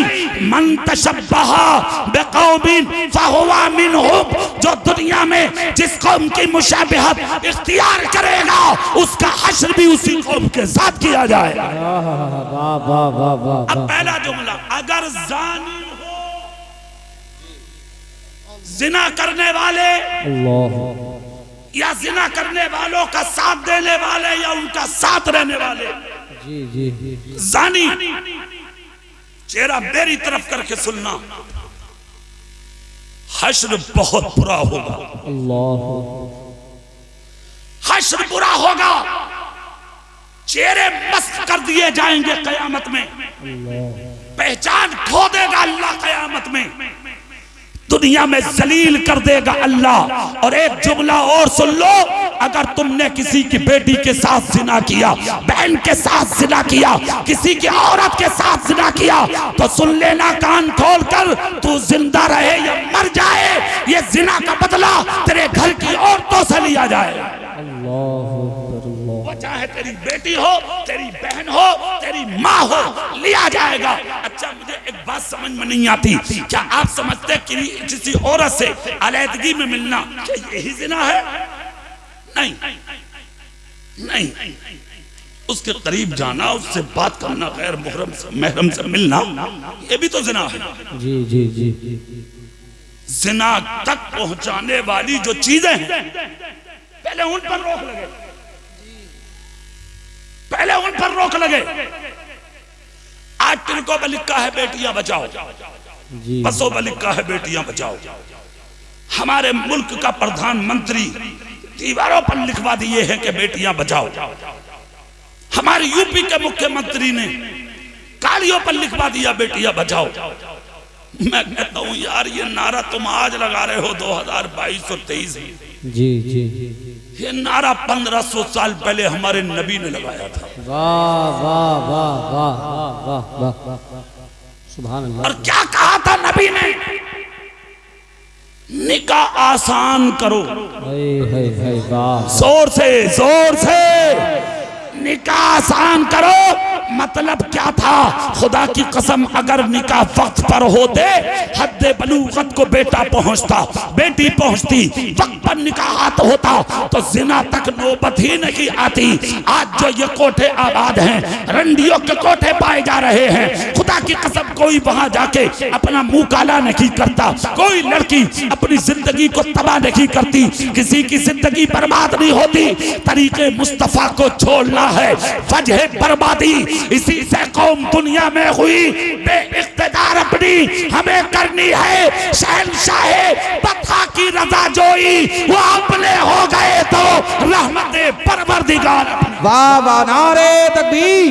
Speaker 1: मन तशब्बहा बिकौमिन फहुवा मिनहुम। जो दुनिया में जिस कौम की मुशाबिहत इख्तियार करेगा उसका हश्र भी उसी कौम के साथ किया जाएगा।
Speaker 2: वाह वाह वाह वाह।
Speaker 1: अब पहला जुमला, अगर जानी हो, जिना करने वाले
Speaker 2: अल्लाह,
Speaker 1: या जिना करने वालों का साथ देने वाले या उनका साथ रहने वाले,
Speaker 2: जी जी,
Speaker 1: जानी, चेहरा मेरी तरफ करके सुनना, हश्र बहुत बुरा होगा।
Speaker 2: अल्लाह,
Speaker 1: हश्र बुरा होगा, चेहरे मस्त कर दिए जाएंगे कयामत में, पहचान खो देगा अल्लाह कयामत में, दुनिया में जलील कर देगा अल्लाह। और एक जुमला और सुन लो, अगर तुमने किसी की बेटी के साथ जिना किया, बहन के साथ जिना किया, किसी की औरत के साथ जिना किया, तो सुन लेना कान खोल कर, तू जिंदा रहे या मर जाए, ये जिना का बदला तेरे घर की औरतों से लिया जाए। वो चाहे तेरी बेटी हो, तेरी बहन हो, तेरी माँ हो, लिया जाएगा। अच्छा, मुझे एक बात समझ में नहीं आती, क्या आप समझते कि किसी औरत से अलैदगी में मिलना क्या यही जिना है? नहीं नहीं, उसके करीब जाना, उससे बात करना, गैर महरम से मिलना, ये भी तो जिना है।
Speaker 2: जी जी जी,
Speaker 1: जिना तक पहुंचाने वाली जो चीजें हैं, पहले उन पर रोक लगे, पहले उन पर रोक लगे। आज तिनकों में लिखा है बेटियां बचाओ, बसों में लिखा है बेटियां बचाओ। हमारे मुल्क का प्रधानमंत्री दीवारों पर लिखवा दिए हैं कि बेटियां बचाओ। हमारे यूपी के मुख्यमंत्री ने कालियों पर लिखवा दिया बेटियां बचाओ। मैं कहता हूं यार ये नारा तुम आज लगा रहे हो 2022 और 23 में।
Speaker 2: जी जी
Speaker 1: ये नारा 1500 साल पहले हमारे नबी ने लगाया था।
Speaker 2: वाह वाह वाह वाह वाह वाह वाह, सुभान अल्लाह।
Speaker 1: और क्या कहा था नबी ने? निकाह आसान करो।
Speaker 2: वाह,
Speaker 1: जोर से निकाह आसान करो। मतलब क्या था? खुदा की कसम अगर निकाह वक्त पर होते, हद्दे बलूगत को बेटा पहुंचता, बेटी पहुंचती, वक्त पर निकाहात होता तो जिना तक नौबत ही नहीं आती। आज जो ये कोठे आबाद हैं, रंडियों के कोठे पाए जा रहे हैं, खुदा की कसम कोई वहां जाके अपना मुंह काला नहीं करता। कोई लड़की अपनी जिंदगी को तबाह नहीं करती, किसी की जिंदगी बर्बाद नहीं होती। तरीके मुस्तफा को छोड़ना है वजह बर्बादी। इसी से कौम दुनिया में हुई बेइख्तियार, अपनी हमें करनी है शहंशाहे बता की रजा जोई। वो अपने हो गए तो रहमते परवरदिगार।
Speaker 3: वाह वाह, नारे तकबीर,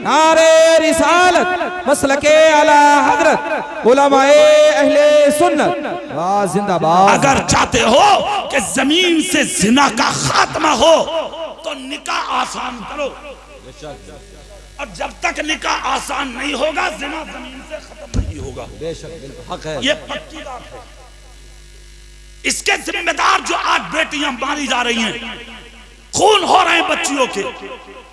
Speaker 3: नारे रिसालत, मसलके आला हजरत, उलमाए अहले सुन्नत, वाह जिंदाबाद।
Speaker 1: अगर चाहते हो कि जमीन से जिना का खात्मा हो तो निकाह आसान करो। और जब तक निकाह आसान नहीं होगा जिना जमीन से खत्म नहीं होगा।
Speaker 3: बेशक हक है,
Speaker 1: ये पक्की बात है। इसके जिम्मेदार जो आज बेटियां मारी जा रही हैं, खून हो रहे हैं बच्चियों के,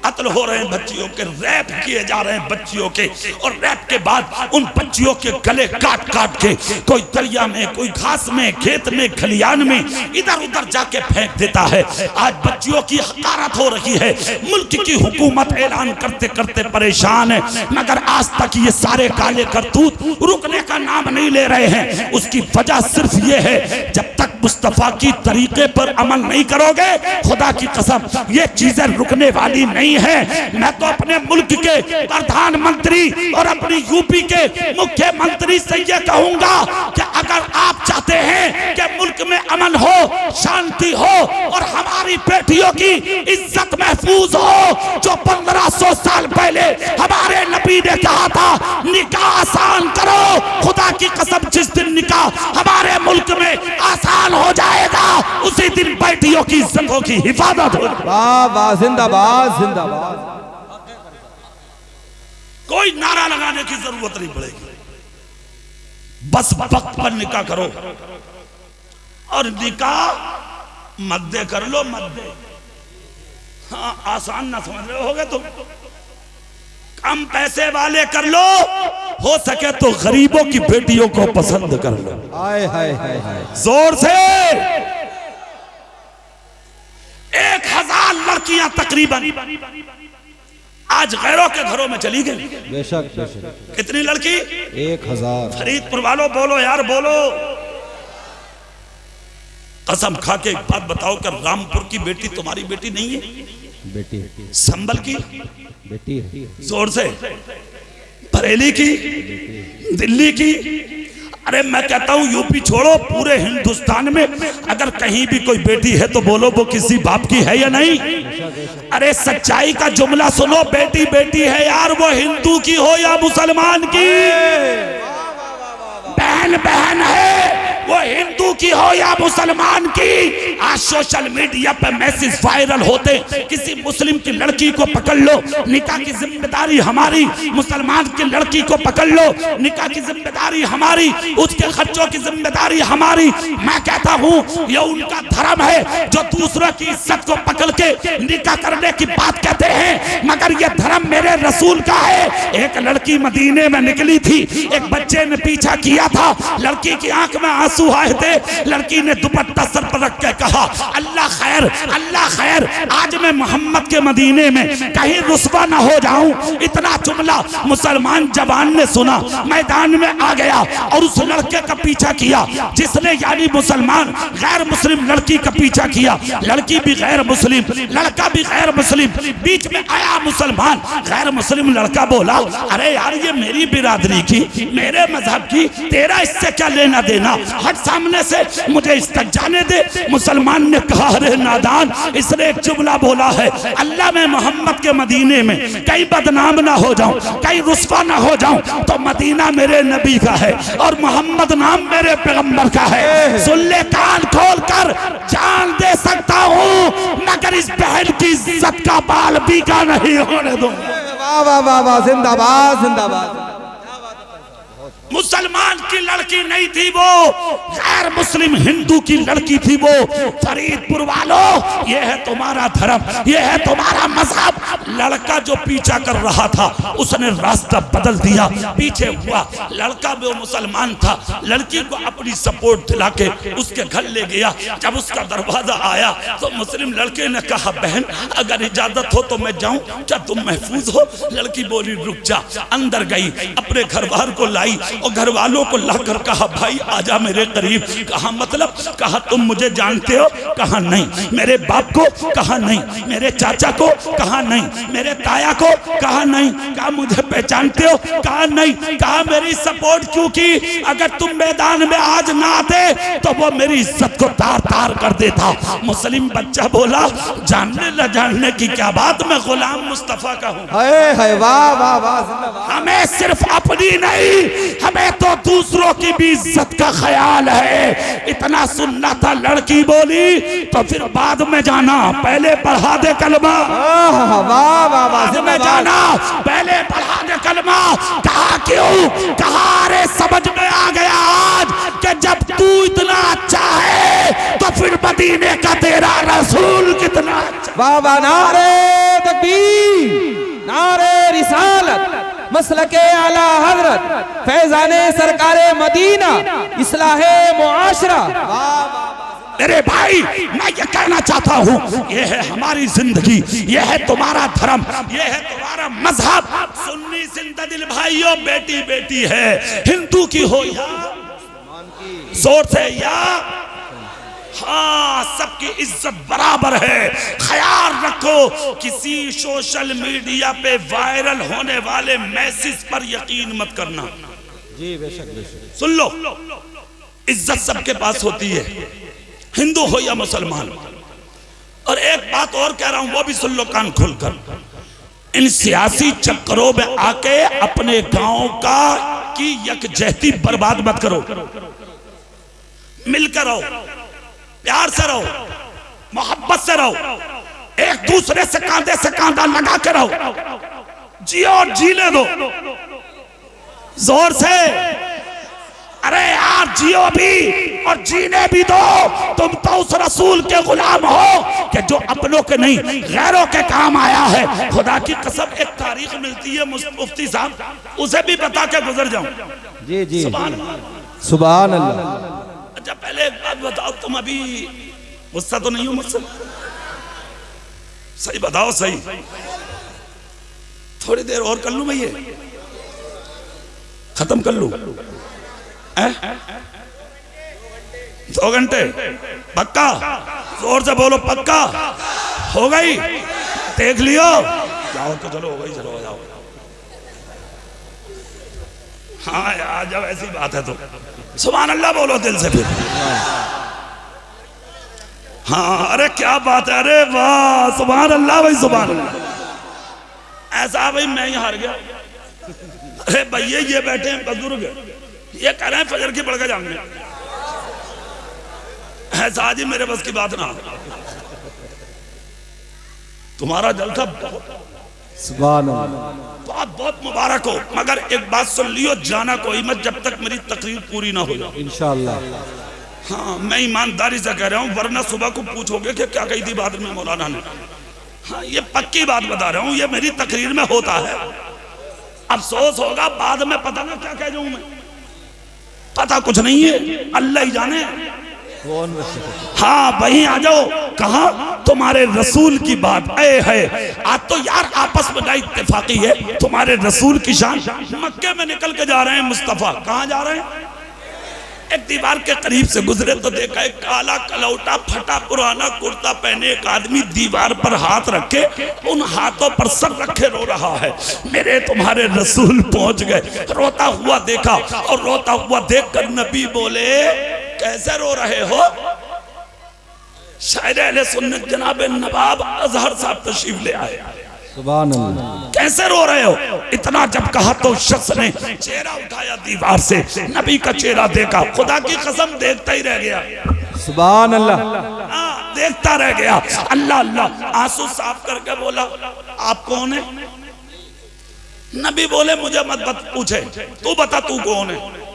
Speaker 1: कत्ल हो रहे हैं बच्चियों के, रैप किए जा रहे हैं बच्चियों के, और रैप के बाद उन बच्चियों के गले काट काट के कोई दरिया में, कोई घास में, खेत में, खलियान में इधर उधर जाके फेंक देता है। आज बच्चियों की हकारत हो रही है। मुल्क की हुकूमत ऐलान करते करते परेशान है, मगर आज तक ये सारे काले करतूत रुकने का नाम नहीं ले रहे हैं। उसकी वजह सिर्फ ये है, जब तक मुस्तफा की तरीके पर अमल नहीं करोगे, खुदा की कसम ये चीजें रुकने वाली नहीं है। मैं तो अपने मुल्क के प्रधानमंत्री और अपनी यूपी के मुख्यमंत्री से ये कहूंगा कि अगर आप चाहते हैं कि मुल्क में अमन हो, शांति हो और हमारी बेटियों की इज्जत महफूज हो, जो 1500 साल पहले हमारे नबी ने कहा था निकाह आसान करो, खुदा की कसम जिस दिन निकाह हमारे मुल्क में आसान हो जाएगा उसी दिन बेटियों की इज्जतों की हिफाजत होगी।
Speaker 3: वाह वाह, जिंदाबाद जिंदाबाद।
Speaker 1: कोई नारा लगाने की जरूरत नहीं पड़ेगी, बस वक्त पर निकाह करो। और निकाह मद्दे कर लो, मद्दे। हाँ, आसान ना समझ रहे होगे तुम, कम पैसे वाले कर लो, हो सके तो गरीबों की बेटियों को पसंद कर लो।
Speaker 3: हाय हाय हाय हाय,
Speaker 1: जोर से 1000 लड़कियां तकरीबन आज गैरों के घरों में चली गई।
Speaker 3: बेशक बेशक।
Speaker 1: कितनी लड़की?
Speaker 3: 1000।
Speaker 1: फरीदपुर वालों बोलो यार, बोलो। कसम खा के एक बात बताओ कि रामपुर की बेटी तुम्हारी बेटी नहीं है?
Speaker 3: बेटी,
Speaker 1: संभल की
Speaker 3: बेटी है।
Speaker 1: जोर से, बरेली की, दिल्ली की, अरे मैं कहता हूं यूपी छोड़ो, पूरे हिंदुस्तान में अगर कहीं भी कोई बेटी है तो बोलो वो किसी बाप की है या नहीं? अरे सच्चाई का जुमला सुनो, बेटी बेटी है यार, वो हिंदू की हो या मुसलमान की, बहन बहन है, वो हिंदू की हो या मुसलमान की। आज सोशल मीडिया पर मैसेज वायरल होते, किसी मुस्लिम की लड़की को पकड़ लो, निकाह की जिम्मेदारी हमारी, मुसलमान की लड़की को पकड़ लो, निकाह की जिम्मेदारी हमारी, उसके खर्चों की जिम्मेदारी हमारी। मैं कहता हूँ ये उनका धर्म है जो दूसरों की इज्जत को पकड़ के निकाह करने की बात कहते हैं, मगर ये धर्म मेरे रसूल का है। एक लड़की मदीने में निकली थी, एक बच्चे ने पीछा किया था, लड़की की आंख में आंसू आंसू आए थे। लड़की ने दुपट्टा सर पर रख के कहा, अल्लाह खैर, अल्लाह खैर, आज मैं मोहम्मद के मदीने में कहीं रुस्वा ना हो जाऊं। इतना जुमला मुसलमान जवान ने सुना, मैदान में आ गया और उस लड़के का पीछा किया जिसने, यानी मुसलमान गैर मुस्लिम लड़की का पीछा किया। लड़की भी गैर मुस्लिम, लड़का भी गैर मुस्लिम। बीच में आया मुसलमान, गैर मुस्लिम लड़का बोला, अरे यार ये मेरी बिरादरी की, मेरे मजहब की, तेरा इससे क्या लेना देना, हट सामने से, मुझे इस तक जाने दे। मुसलमान ने कहा, अरे नादान, इसने एक जुमला बोला है, अल्लाह मैं मोहम्मद के मदीने में कहीं बदनाम ना हो जाऊं, कहीं रुस्वा ना हो जाऊं, तो मदीना मेरे नबी का है और मोहम्मद नाम मेरे पैगंबर का है। सुन ले, कान खोल कर, जान दे सकता हूँ मगर इस बहन की इज्जत का बाल भी का नहीं होने दूंगा।
Speaker 4: वाह वाह वाह वाह, जिंदाबाद जिंदाबाद।
Speaker 1: मुसलमान की लड़की नहीं थी वो, गैर मुस्लिम हिंदू की लड़की थी वो। फरीदपुर वालों, ये है तुम्हारा धर्म, ये है तुम्हारा मजहब। लड़का जो पीछा कर रहा था उसने रास्ता बदल दिया, पीछे हुआ। लड़का वो मुसलमान था, लड़की को अपनी सपोर्ट दिला के उसके घर ले गया। जब उसका दरवाजा आया तो मुस्लिम लड़के ने कहा, बहन अगर इजाजत हो तो मैं जाऊं, क्या तुम महफूज हो? लड़की बोली, रुक जा। अंदर गई, अपने घरवार को लाई और घर वालों को लाकर कहा, भाई आजा मेरे करीब। कहा मतलब? कहा तुम मुझे जानते हो? कहा नहीं। मेरे बाप को? कहा नहीं। मेरे चाचा को? कहा नहीं। मेरे ताया को? कहा नहीं। कहा मुझे पहचानते हो? कहा नहीं। कहा मेरी सपोर्ट क्यों की? अगर तुम मैदान में आज ना आते तो वो मेरी इज्जत को तार तार कर देता। मुस्लिम बच्चा बोला, जानने न जानने की क्या बात, मैं गुलाम मुस्तफा का हूँ।
Speaker 4: वाह वाह वाह, जिंदाबाद।
Speaker 1: हमें सिर्फ अपनी नहीं, हमें तो दूसरों की भी इज्जत का ख्याल है। इतना सुनना था। लड़की बोली, तो फिर बाद में जाना, पहले पढ़ा दे कलमा।
Speaker 4: वाह वाह वाह,
Speaker 1: बाद में जाना, पहले पढ़ा दे कलमा। कहा क्यों? कहा अरे समझ में आ गया आज कि जब तू इतना अच्छा है तो फिर मदीने का तेरा रसूल कितना अच्छा।
Speaker 4: वाह वाह, नारे तकबीर, नारे रिसालत, मसलके आला हजरत, फैजाने सरकारे मदीना, इस्लाहे मुआशरा।
Speaker 1: मेरे भाई, मैं ये कहना चाहता हूँ, ये है हमारी जिंदगी, ये है तुम्हारा धर्म, ये है तुम्हारा मजहब। सुन्नी जिंदा दिल भाइयों, बेटी बेटी है, हिंदू की हो या जोर से या, हाँ सबकी इज्जत बराबर है। ख्याल रखो, किसी सोशल मीडिया पे वायरल होने वाले मैसेज पर यकीन मत करना।
Speaker 3: जी बेशक बेशक।
Speaker 1: सुन लो, इज्जत सबके पास होती है, हिंदू हो या मुसलमान। और एक बात और कह रहा हूं, वो भी सुन लो कान खोलकर। इन सियासी चक्करों में आके अपने गांव का की यकजहती बर्बाद मत करो। मिलकर रहो, प्यार से रहो, मोहब्बत से रहो, एक दूसरे से कांधे से कांधा लगा के रहो, जियो और जीने दो जोर से। अरे यार जियो भी और जीने भी दो। तुम तो उस रसूल के गुलाम हो कि जो अपनों के नहीं गैरों के काम आया है। खुदा की कसम, एक तारीख मिलती है मुफ्ती साहब, उसे भी बता के गुजर जाऊं।
Speaker 3: जी जी,
Speaker 4: सुभान अल्लाह।
Speaker 1: अच्छा पहले एक बात बताओ, तुम अभी गुस्सा तो नहीं हो मुझसे? सही बताओ, सही। थोड़ी देर और कर लूं मैं, ये खत्म कर लूं? 2 घंटे पक्का? जोर से बोलो, पक्का हो गई? देख लियो, जाओ तो चलो, हो गई, चलो जाओ। हाँ यार, जब ऐसी बात है तो सुभान अल्लाह बोलो दिल से फिर। हाँ अरे क्या बात है, अरे वाह, सुभान अल्लाह भाई, सुभान अल्लाह। ऐसा भाई मैं ही हार गया। अरे भैया ये बैठे हैं बुजुर्ग, ये कह रहे हैं फजर की पढ़ के जाएंगे। ऐसा जी मेरे बस की बात ना। तुम्हारा जलसा
Speaker 4: सुभान अल्लाह,
Speaker 1: बहुत बहुत मुबारक हो। मगर एक बात सुन लियो, जाना कोई मत जब तक मेरी तकरीर पूरी ना हो जाए
Speaker 4: इंशाअल्लाह।
Speaker 1: हाँ मैं ईमानदारी से कह रहा हूँ, वरना सुबह को पूछोगे कि क्या कही थी बाद में मौलाना ने। हाँ ये पक्की बात बता रहा हूँ, ये मेरी तकरीर में होता है। अफसोस होगा बाद में, पता ना क्या कह जाऊं मैं। पता कुछ नहीं है, अल्लाह ही जाने।
Speaker 3: कौन वैसे
Speaker 1: हाँ वहीं आ जाओ, कहा तुम्हारे रसूल की बात है। आज तो यार आपस में ना इत्तेफाकी है, तुम्हारे रसूल की शान। मक्के में निकल के जा रहे हैं मुस्तफा, कहाँ जा रहे हैं? एक दीवार के करीब से गुजरे तो देखा एक काला कलौटा फटा पुराना कुर्ता पहने एक आदमी दीवार पर हाथ रखे, उन हाथों पर सर रखे रो रहा है। मेरे तुम्हारे रसूल पहुंच गए, रोता हुआ देखा और रोता हुआ देखकर नबी बोले कैसे रो रहे हो? शायर अहले सुन्नत जनाब नवाब अजहर साहब तशरीफ ले आए।
Speaker 4: सुभान अल्लाह।
Speaker 1: कैसे रो रहे हो? इतना जब कहा तो उस शख्स ने चेहरा उठाया दीवार से, नबी का चेहरा देखा, खुदा की कसम देखता ही रह गया।
Speaker 4: सुभान अल्लाह।
Speaker 1: देखता रह गया। अल्लाह अल्लाह आंसू साफ करके बोला आप कौन है? नबी बोले मुझे मत पूछे, तू बता तू कौन है?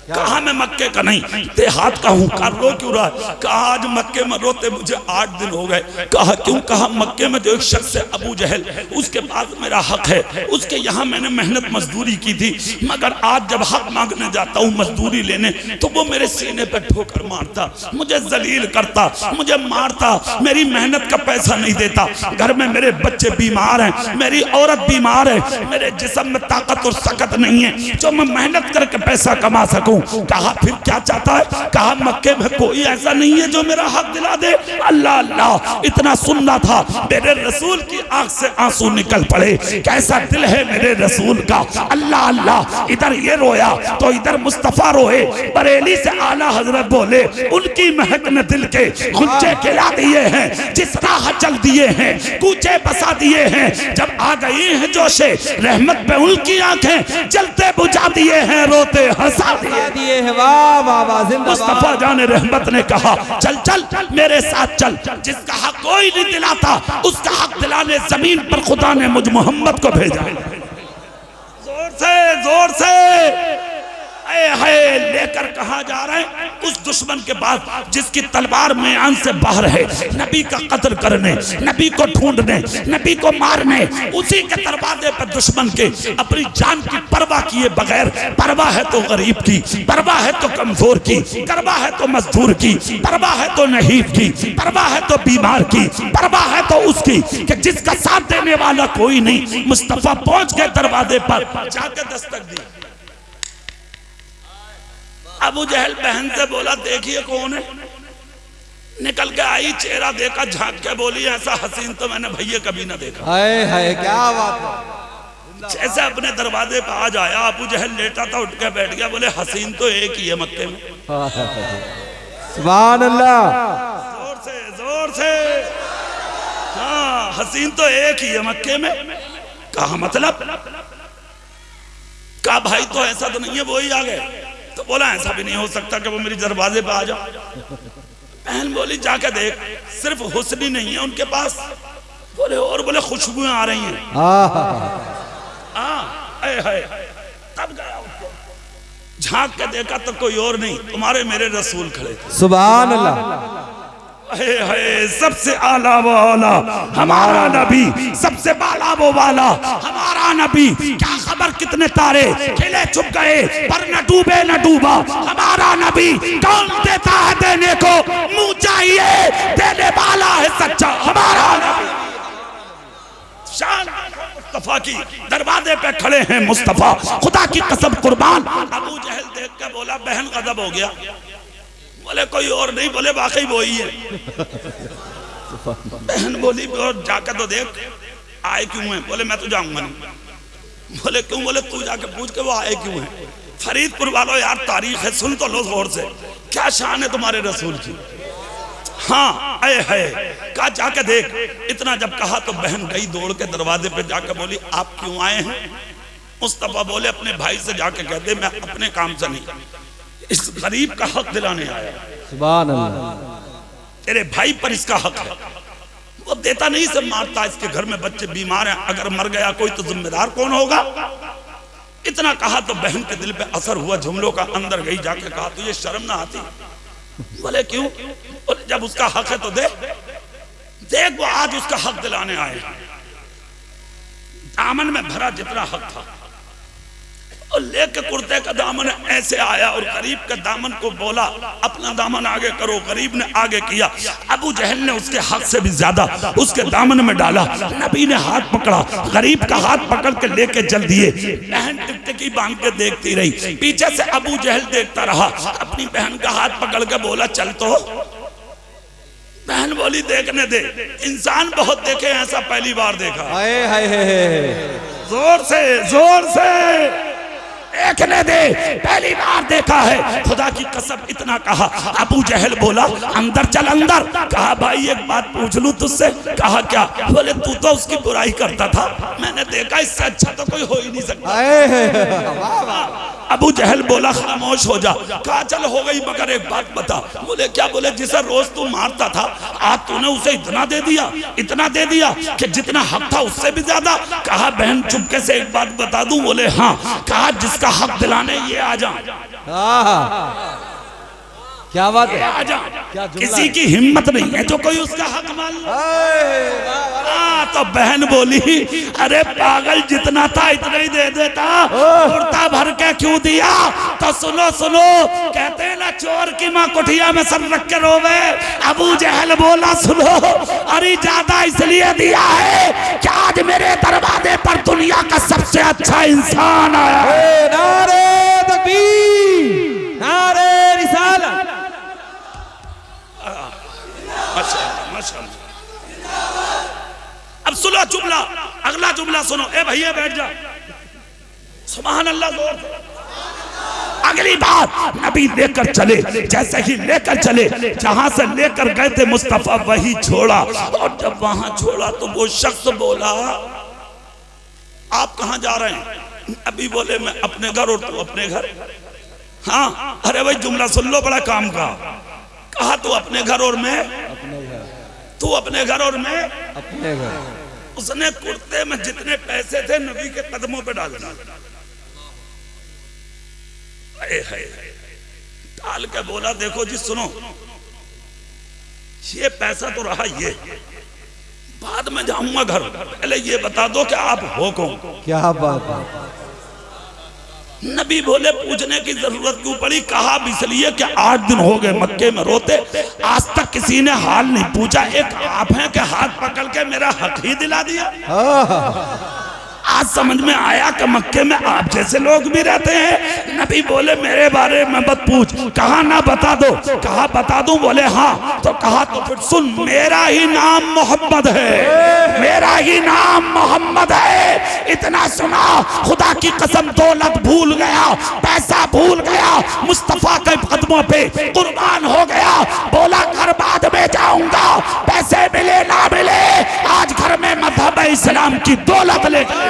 Speaker 1: कहा मैं मक्के का नहीं, देहात का हूँ। कहा रो क्यों रहा? कहा आज मक्के में रोते मुझे 8 दिन हो गए। कहा क्यों? कहा मक्के में जो एक शख्स है अबू जहल, उसके पास मेरा हक है, उसके यहाँ मैंने मेहनत मजदूरी की थी, मगर आज जब हक मांगने जाता हूँ मजदूरी लेने तो वो मेरे सीने पे ठोकर मारता, मुझे जलील करता, मुझे मारता, मेरी मेहनत का पैसा नहीं देता। घर में मेरे बच्चे बीमार हैं, मेरी औरत बीमार है, मेरे जिस्म में ताकत और सकत नहीं है जो मैं मेहनत करके पैसा कमा सकूं। कहा फिर क्या चाहता है? कहा मक्के में कोई ऐसा नहीं है जो मेरा हक दिला दे। अल्लाह अल्लाह इतना सुनना था, मेरे रसूल की आंख से आंसू निकल पड़े। कैसा दिल है मेरे रसूल का। अल्लाह अल्लाह इधर ये रोया तो इधर मुस्तफा रोए। बरेली से आला हजरत बोले उनकी महक ने दिल के गुंजे खिला दिए हैं, जिस राह चल दिए हैं कूचे बसा दिए हैं। जब आ गई हैं जोशे रहमत पे उनकी आंखें जलते बुझा दिए हैं, रोते हंसा
Speaker 4: दिए हैं। वाह वाह वाह,
Speaker 1: मुस्तफा जाने रहमत ने कहा चल चल मेरे साथ चल, जिसका हक कोई नहीं दिलाता उसका हक दिलाने जमीन पर खुदा ने मुझ मोहम्मद को भेजा। जोर से है लेकर कहा जा रहे हैं उस दुश्मन के पास जिसकी तलवार मैदान से बाहर है, नबी का कत्ल करने, नबी को ढूंढने, नबी को मारने। उसी के दरवाजे पर दुश्मन के अपनी जान की परवाह किए बगैर, परवाह है तो गरीब की, परवाह है तो कमजोर की, परवाह है तो मजदूर की, परवाह है तो नहीब की, परवाह है तो बीमार की, परवाह है तो उसकी कि जिसका साथ देने वाला कोई नहीं। मुस्तफा पहुंच गए दरवाजे पर, जाके दस्तक दी। अबू जहल बहन से बोला देखिए कौन है। निकल के आई, चेहरा देखा, झांक के बोली ऐसा हसीन तो मैंने भैया कभी ना देखा।
Speaker 4: हाय हाय क्या बात है।
Speaker 1: जैसे अपने दरवाजे पे आज आया, अबू जहल लेटा था, उठ के बैठ गया, बोले हसीन तो एक ही है मक्के में।
Speaker 4: सुभान अल्लाह।
Speaker 1: जोर से हाँ, हसीन तो एक ही है मक्के में। कहा मतलब? कहा भाई तो ऐसा तो नहीं है वो ही आ गए। तो बोला ऐसा भी नहीं हो सकता कि वो मेरी दरवाजे पे आ जाओ। बहन बोली जाके देख, सिर्फ हुस्न ही नहीं है उनके पास, बोले और बोले खुशबुएं आ रही हैं। तब गया उसको, झांक के देखा तो कोई और नहीं, तुम्हारे मेरे रसूल खड़े थे।
Speaker 4: सुभान अल्लाह।
Speaker 1: सबसे आला वो आला हमारा नबी, सबसे बाला वो वाला हमारा नबी। क्या खबर कितने तारे खिले छुप गए पर न डूबे न डूबा हमारा नबी। कौन देता है देने को मुंह चाहिए, देने वाला है सच्चा हमारा नबी। शान मुस्तफा की, दरवाजे पे खड़े हैं मुस्तफा, खुदा की कसम कुर्बान। अबू जहल देख के बोला बहन गजब हो गया। बोले कोई और नहीं, बोले वाकई वो ही है। बहन बोली और जाकर तो देख आए क्यों हैं। बोले मैं तो जाऊंगा नहीं। बोले क्यों? बोले तू जाके पूछ के वो आए क्यों हैं। फरीदपुर वालों यार तारीख है, सुन तो लो गौर से, क्या शान है तुम्हारे रसूल की। हाँ है कहा जाके देख। इतना जब कहा तो बहन गई दौड़ के दरवाजे पे जाकर बोली आप क्यों आए हैं। मुस्तफा बोले अपने भाई से जाके कहते मैं अपने काम से नहीं, इस गरीब का हक दिलाने आया।
Speaker 4: सुभान अल्लाह।
Speaker 1: तेरे भाई पर इसका हक है, वो देता नहीं, सब मारता। इसके घर में बच्चे बीमार हैं, अगर मर गया कोई तो जिम्मेदार कौन होगा। इतना कहा तो बहन के दिल पे असर हुआ, जुमलों का। अंदर गई, जाके कहा तो ये शर्म ना आती। बोले क्यों? बोले जब उसका हक है तो दे। देख वो आज उसका हक दिलाने आए। दामन में भरा जितना हक था और लेके कुर्ते का दामन ऐसे आया और गरीब के दामन को बोला अपना दामन आगे करो। गरीब ने आगे किया, अबू जहल ने उसके हक से भी ज्यादा उसके दामन में डाला। नबी ने हाथ पकड़ा, गरीब का हाथ पकड़ के लेके चल दिए। बहन टिकटिकी बांध के देखती रही, पीछे से अबू जहल देखता रहा। अपनी बहन का हाथ पकड़ के बोला चल तो। बहन बोली देखने दे। इंसान बहुत देखे, ऐसा पहली बार देखा।
Speaker 4: हाय हाय हाय,
Speaker 1: जोर से देखने दे, पहली बार देखा है। खुदा की कसम इतना कहा। अबू जहल बोला अंदर चल अंदर। कहा भाई एक बात पूछ लूं तुझसे। कहा क्या? बोले तू तो उसकी बुराई करता था, मैंने देखा इससे अच्छा तो कोई हो ही नहीं सकता। अबू जहल बोला खामोश हो जा। कहा चल हो गई, मगर एक बात बता। बोले क्या? बोले जिसे रोज तू मारता था आज तूने उसे इतना दे दिया कि जितना हक था उससे भी ज्यादा। कहा बहन चुपके से एक बात बता दूं? बोले हाँ। कहा जिसका हक दिलाने ये आ जा।
Speaker 4: क्या बात है,
Speaker 1: आ जा। किसी की हिम्मत नहीं है जो कोई उसका हक मान लो। तो बहन बोली अरे पागल, जितना था इतना ही दे देता, कुर्ता भर के क्यों दिया? तो सुनो कहते हैं ना चोर की माँ कुटिया में सर रख के रोवे। अबू जहल बोला सुनो, अरे ज्यादा इसलिए दिया है कि आज मेरे दरवाजे पर दुनिया का सबसे अच्छा इंसान आया।
Speaker 4: नारे तकबीर, नारे रिसालत।
Speaker 1: अब सुनो जुमला, अगला जुमला सुनो। ए भैया बैठ जा। सुभान अल्लाह। जोर से अगली बात नबी लेकर चले। जैसे ही लेकर चले, जहां से लेकर गए थे मुस्तफा वही छोड़ा। और जब वहां छोड़ा तो वो शख्स बोला आप कहां जा रहे हैं? नबी बोले मैं अपने घर और तू अपने घर। हाँ अरे भाई जुमला सुन लो, बड़ा काम का। कहा तू अपने घर और मैं अपने घर, तू अपने घर और मैं
Speaker 4: अपने घर।
Speaker 1: उसने कुर्ते में जितने पैसे थे नबी के कदमों पे डाल दिए। डाल के बोला देखो जी सुनो, ये पैसा तो रहा, ये बाद में जाऊंगा घर, पहले ये बता दो कि आप हो कौन?
Speaker 4: क्या बात है।
Speaker 1: नबी बोले पूछने की जरूरत क्यों पड़ी? कहा इसलिए कि 8 दिन हो गए मक्के में रोते, आज तक किसी ने हाल नहीं पूछा। एक आप हैं कि हाथ पकड़ के मेरा हक ही दिला दिया। आज समझ में आया कि मक्के में आप जैसे लोग भी रहते हैं। नबी बोले मेरे बारे में मत पूछ। कहा ना बता दो। कहा बता दूं? बोले हाँ। तो कहा तो फिर सुन, मेरा ही नाम मोहम्मद है, मेरा ही नाम मोहम्मद है। इतना सुना, खुदा की कसम दौलत भूल गया, पैसा भूल गया, मुस्तफा के कदमों पे कुर्बान हो गया। बोला घर बाद में जाऊंगा, पैसे मिले ना मिले, आज घर में मजहब इस्लाम की दौलत लेकर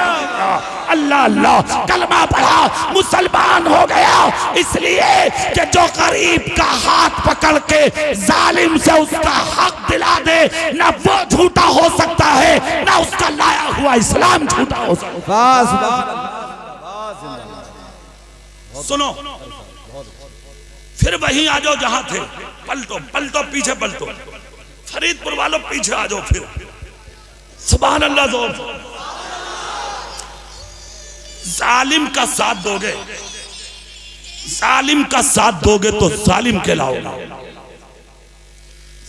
Speaker 1: अल्लाह अल्लाह कलमा पढ़ा, मुसलमान हो गया। इसलिए कि जो गरीब का हाथ पकड़ के जालिम से उसका हक दिला दे, ना वो झूठा हो सकता है, ना उसका लाया हुआ इस्लाम झूठा हो सकता है। सुनो, फिर वहीं आ जाओ जहां थे। पलटो पीछे पलटो, फरीदपुर वालों पीछे आ जाओ। फिर सुभान अल्लाह। जोर जालिम का साथ दोगे, जालिम का साथ दोगे तो जालिम कहलाओगे,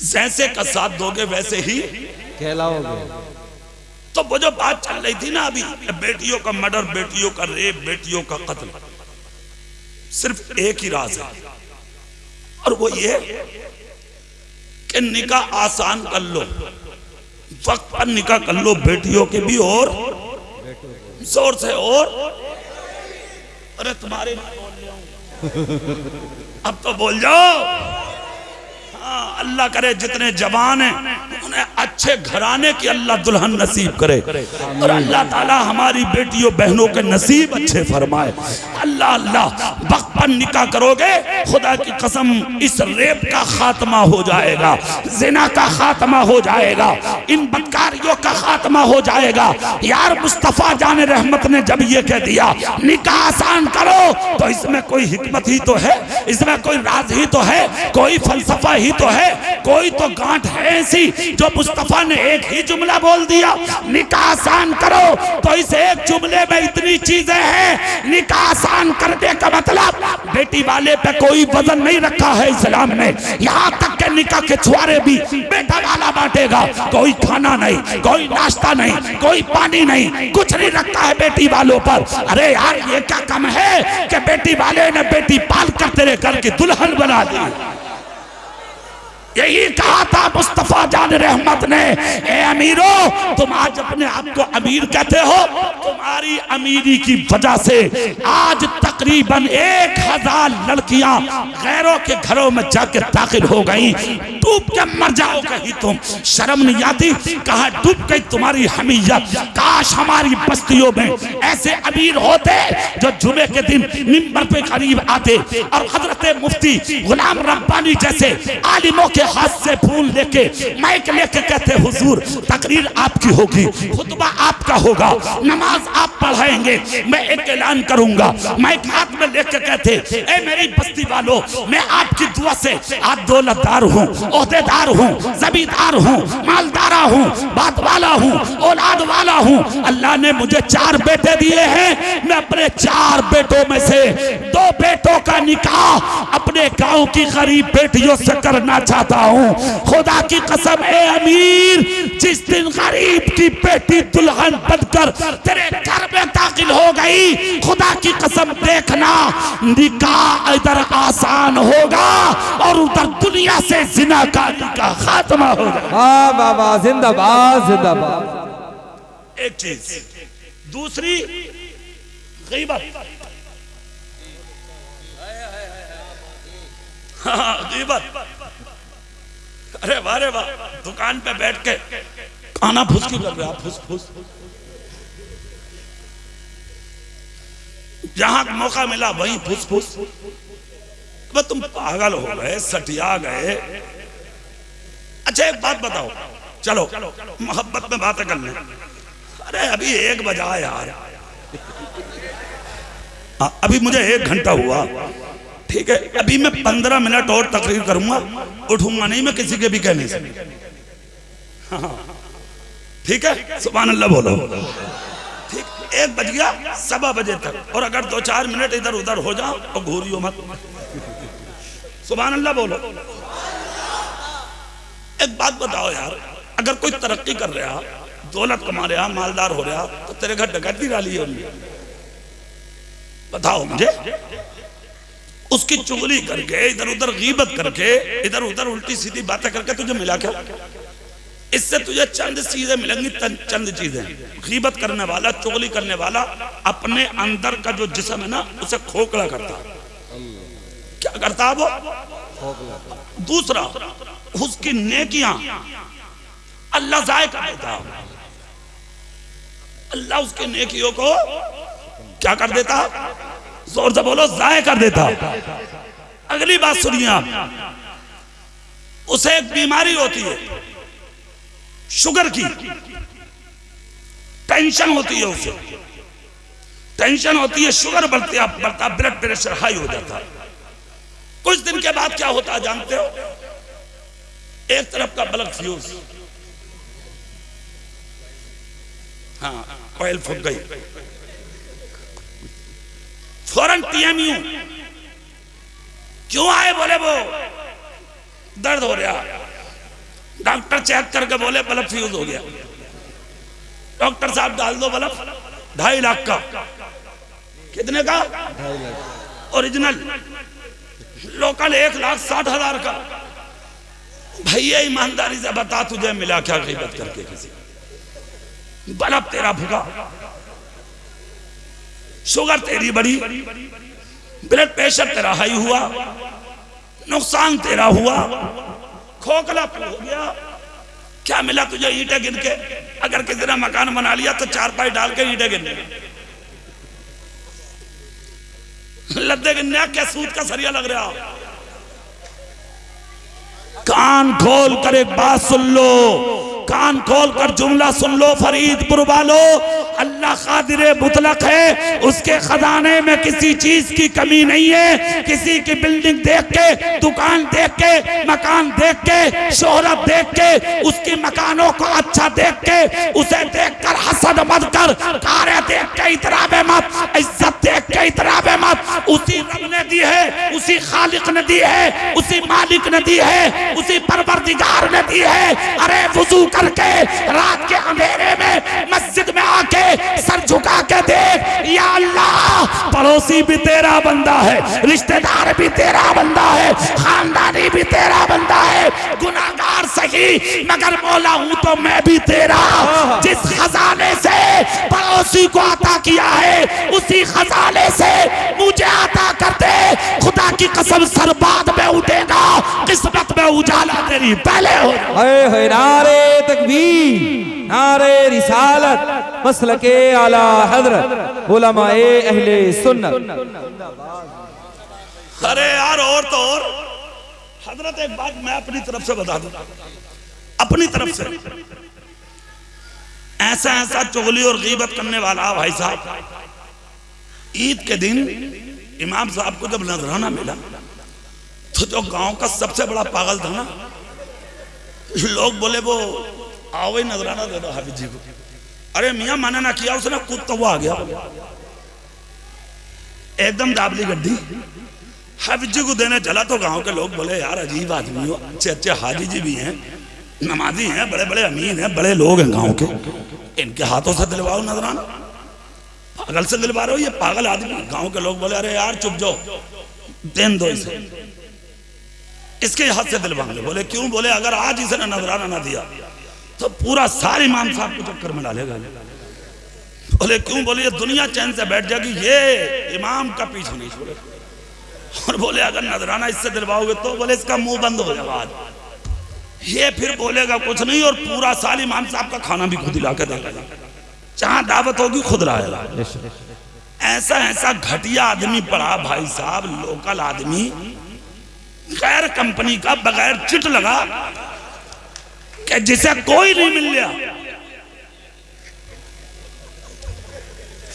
Speaker 1: जैसे का साथ दोगे वैसे ही
Speaker 4: कहलाओगे।
Speaker 1: तो वो जो बात चल रही थी ना अभी, बेटियों का मर्डर, बेटियों का रेप, बेटियों का कत्ल, सिर्फ एक ही राज है और वो ये कि निकाह आसान कर लो, वक्त पर निकाह कर लो बेटियों के भी और जोर से। और अरे तुम्हारे अब तो बोल जाओ। हाँ, अल्लाह करे जितने जवान हैं उन्हें अच्छे घराने की अल्लाह दुल्हन नसीब करे और अल्लाह ताला हमारी बेटियों बहनों के नसीब अच्छे फरमाए। अल्लाह अल्लाह वक्त पर निकाह करोगे, खुदा की कसम इस रेप का खात्मा हो जाएगा, जिना का खात्मा हो जाएगा, इन बदकारियों का खात्मा हो जाएगा। यार मुस्तफा जाने रहमत ने जब ये कह दिया निकाह आसान करो, तो इसमें कोई हिकमत ही तो है, इसमें कोई राज ही तो है, कोई फलसफा ही तो है, कोई तो गांठ है ऐसी जो मुस्तफा ने एक ही जुमला बोल दिया, निकाह आसान करो, तो इस एक जुमले में इतनी चीजें हैं। निकाह आसान करने का मतलब बेटी वाले पे कोई वजन नहीं रखा है इस्लाम ने। यहाँ तक के निकाह के छुआरे भी बेटा वाला बांटेगा, कोई खाना नहीं, कोई नाश्ता नहीं, कोई पानी नहीं, कुछ नहीं रखता है बेटी वालों पर। अरे यार ये क्या कम है कि बेटी वाले ने बेटी पाल कर तेरे घर की दुल्हन बना दी। यही कहा था मुस्तफा जान रहमत ने, ए अमीरो तुम आज अपने आप को अमीर कहते हो, तुम्हारी अमीरी की वजह से आज तकरीबन 1000 लड़कियां गैरों के घरों में जाकर दाखिल हो गई। डूब के मर जाओ कहीं तुम, शर्म नहीं आती? कहा डूब गई तुम्हारी हमीयत। काश हमारी बस्तियों में ऐसे अमीर होते जो जुमे के दिन मिंबर पे करीब आते और हजरत मुफ्ती गुलाम रब्बानी जैसे आलिमों के हाथ से फूल लेके माइक लेके कहते हुजूर तकरीर आपकी होगी, खुतबा आपका होगा, नमाज आप पढ़ाएंगे, मैं एक ऐलान करूंगा। माइक हाथ में लेके कहते ए मेरी बस्ती वालों, मैं आपकी दुआ से आज दौलतदार हूँ, ओहदेदार हूँ, जमींदार हूँ, मालदारा हूँ, बात वाला हूँ, औलाद वाला हूँ। अल्लाह ने मुझे 4 बेटे दिए हैं, मैं अपने 4 बेटों में से 2 बेटों का निकाह अपने गांव की गरीब बेटियों से करना चाहता हूं। खुदा की कसम ए अमीर, जिस दिन गरीब की बेटी दुल्हन बनकर तेरे घर में दाखिल हो गई, खुदा की कसम देखना निकाह इधर आसान होगा और उधर दुनिया से जिना का निकाह खात्मा होगा।
Speaker 4: वाह वाह वाह, जिंदाबाद जिंदाबाद।
Speaker 1: एक चीज, दूसरी गीबत। हाँ गीबत। अरे वाह रे वाह, दुकान पे बैठ के खाना फुसकी कर रहे आप, फुस फुस। जहां मौका मिला वहीं फुस फुस। अब तुम पागल हो गए, सटिया गए। अच्छा एक बात बताओ, चलो मोहब्बत में बातें कर लें। अरे अभी 1 बजा यार, अभी मुझे 1 घंटा हुआ, ठीक है? अभी मैं 15 मिनट और तकरीर करूंगा, उठूंगा नहीं मैं किसी के भी कहने से। हाँ ठीक है, सुभान अल्लाह बोलो। ठीक, 1 बज गया, 1:15 बजे तक, और अगर 2-4 मिनट इधर उधर हो जाओ तो घूरियो मत। सुभान अल्लाह बोलो। एक बात बताओ यार, अगर कोई तरक्की कर रहा, दौलत कमा रहा, मालदार हो रहा, तो तेरे घर डकैती डाली है उन्होंने? बताओ मुझे। उसकी चुगली करके, इधर उधर गीबत करके, इधर उधर उल्टी सीधी बातें करके तुझे मिला क्या? इससे तुझे चंद चीजें मिलेंगी, चंद चीजें। गीबत करने वाला, चुगली करने वाला अपने अंदर का जो जिस्म है ना उसे खोखला करता है। क्या करता है वो? दूसरा, उसकी नेकियां अल्लाह जाय कर देता। अल्लाह उसके नेकियों को क्या कर देता? जोर से बोलो, जाय कर देता। अगली बात सुनिए आप, उसे एक बीमारी होती है शुगर की, टेंशन होती है उसे, टेंशन होती है, शुगर बढ़ता, ब्लड प्रेशर हाई हो जाता है। कुछ दिन के बाद क्या होता है जानते हो? एक तरफ का बल्ब फ्यूज, हाँ ऑयल फूक गई, फौरन TMU। क्यों आए? बोले वो दर्द हो रहा। डॉक्टर चेक करके बोले बल्ब फ्यूज हो गया। डॉक्टर साहब डाल दो बल्ब, 2.5 लाख का। कितने का?
Speaker 4: 2.5 लाख।
Speaker 1: ओरिजिनल, लोकल 1,60,000 का। भैया ईमानदारी से बता, तुझे मिला क्या गीबत करके? किसी बल्ब तेरा फूका, शुगर तेरी बढ़ी, ब्लड प्रेशर तेरा हाई हुआ, नुकसान तेरा हुआ, खोखला हो गया। क्या मिला तुझे? ईंटें गिन के। अगर किसी ने मकान बना लिया तो 4 डाल के ईंटें गिन के, लद्दे गिनने क्या सूद का सरिया लग रहा। कान खोल कर एक बात सुन लो, कान खोल कर जुमला सुन लो फरीदपुर वालों, अल्लाह कादिर मुतलक है, उसके खजाने में किसी चीज की कमी नहीं है। किसी की बिल्डिंग देख के, दुकान देख के, मकान देख के, शोहरत देख के, उसकी मकानों को अच्छा देख के, उसे देखकर हसद मत कर, कारे देख के इतराबे मत, इज्जत देख के इतराबे मत। उसी रब ने दी है, उसी खालिक ने दी है, उसी मालिक ने दी है, उसी परवरदिगार ने दी है। अरे वुजू करके रात के अंधेरे में मस्जिद में आके सर झुका के देख, या अल्लाह पड़ोसी भी तेरा बंदा है, रिश्तेदार भी तेरा बंदा है, खानदानी भी तेरा बंदा है, गुनाहगार सही मगर मौला हूं तो मैं भी तेरा। जिस खजाने से पड़ोसी को अता किया है उसी खजाने से मुझे अता कर दे, खुदा की कसम सरबाद में उठेगा, किस्मत में उजाला तेरी पहले हो।
Speaker 4: हाय नारे तकबीर, नारे रिसालत, मसलके आला हजरत, उलमाए अहले सुन्नत।
Speaker 1: अरे यार और तो और हजरत एक बात मैं अपनी तरफ से बता दूं, अपनी तरफ से ऐसा ऐसा चुगली और गीबत करने वाला भाई साहब, ईद के दिन इमाम साहब को जब नजराना मिला तो जो गांव का सबसे बड़ा पागल था ना, लोग बोले वो आओ ही नजराना दे दो हाफिज जी को। अरे मियां माना ना किया उसने, खुद तो वो आ गया एकदम दाबली गड्डी, हाफिज जी को देने चला तो गांव के लोग बोले यार अजीब आदमी हो, अच्छे अच्छे हाजी जी भी हैं, नमाजी हैं, बड़े बड़े अमीर हैं, बड़े लोग हैं गांव के, इनके हाथों से दिलवाओ नजराना। पागल से दिलवा रहे हो ये पागल आदमी। गांव के लोग बोले अरे यार चुप जाओ, देन दो इसे, इसके हाथ से दिलवाएंगे। बोले क्यों? बोले अगर आज इसने नजराना ना दिया तो पूरा सारे इमाम साहब को चक्कर में डालेगा। बोले क्यों? बोले ये दुनिया चैन से बैठ जाएगी, ये इमाम का पीछा नहीं छोड़े। और बोले अगर नजराना इससे दिलवाओगे तो बोले इसका मुंह बंद हो जाएगा आज, ये फिर बोलेगा कुछ नहीं, और पूरा साल इमाम साहब का खाना भी खुद ला के देगा, जहां दावत होगी खुद लाएगा। ऐसा ऐसा घटिया आदमी पड़ा भाई साहब, लोकल आदमी, गैर कंपनी का, बगैर चिट लगा कि जिसे कोई नहीं मिल गया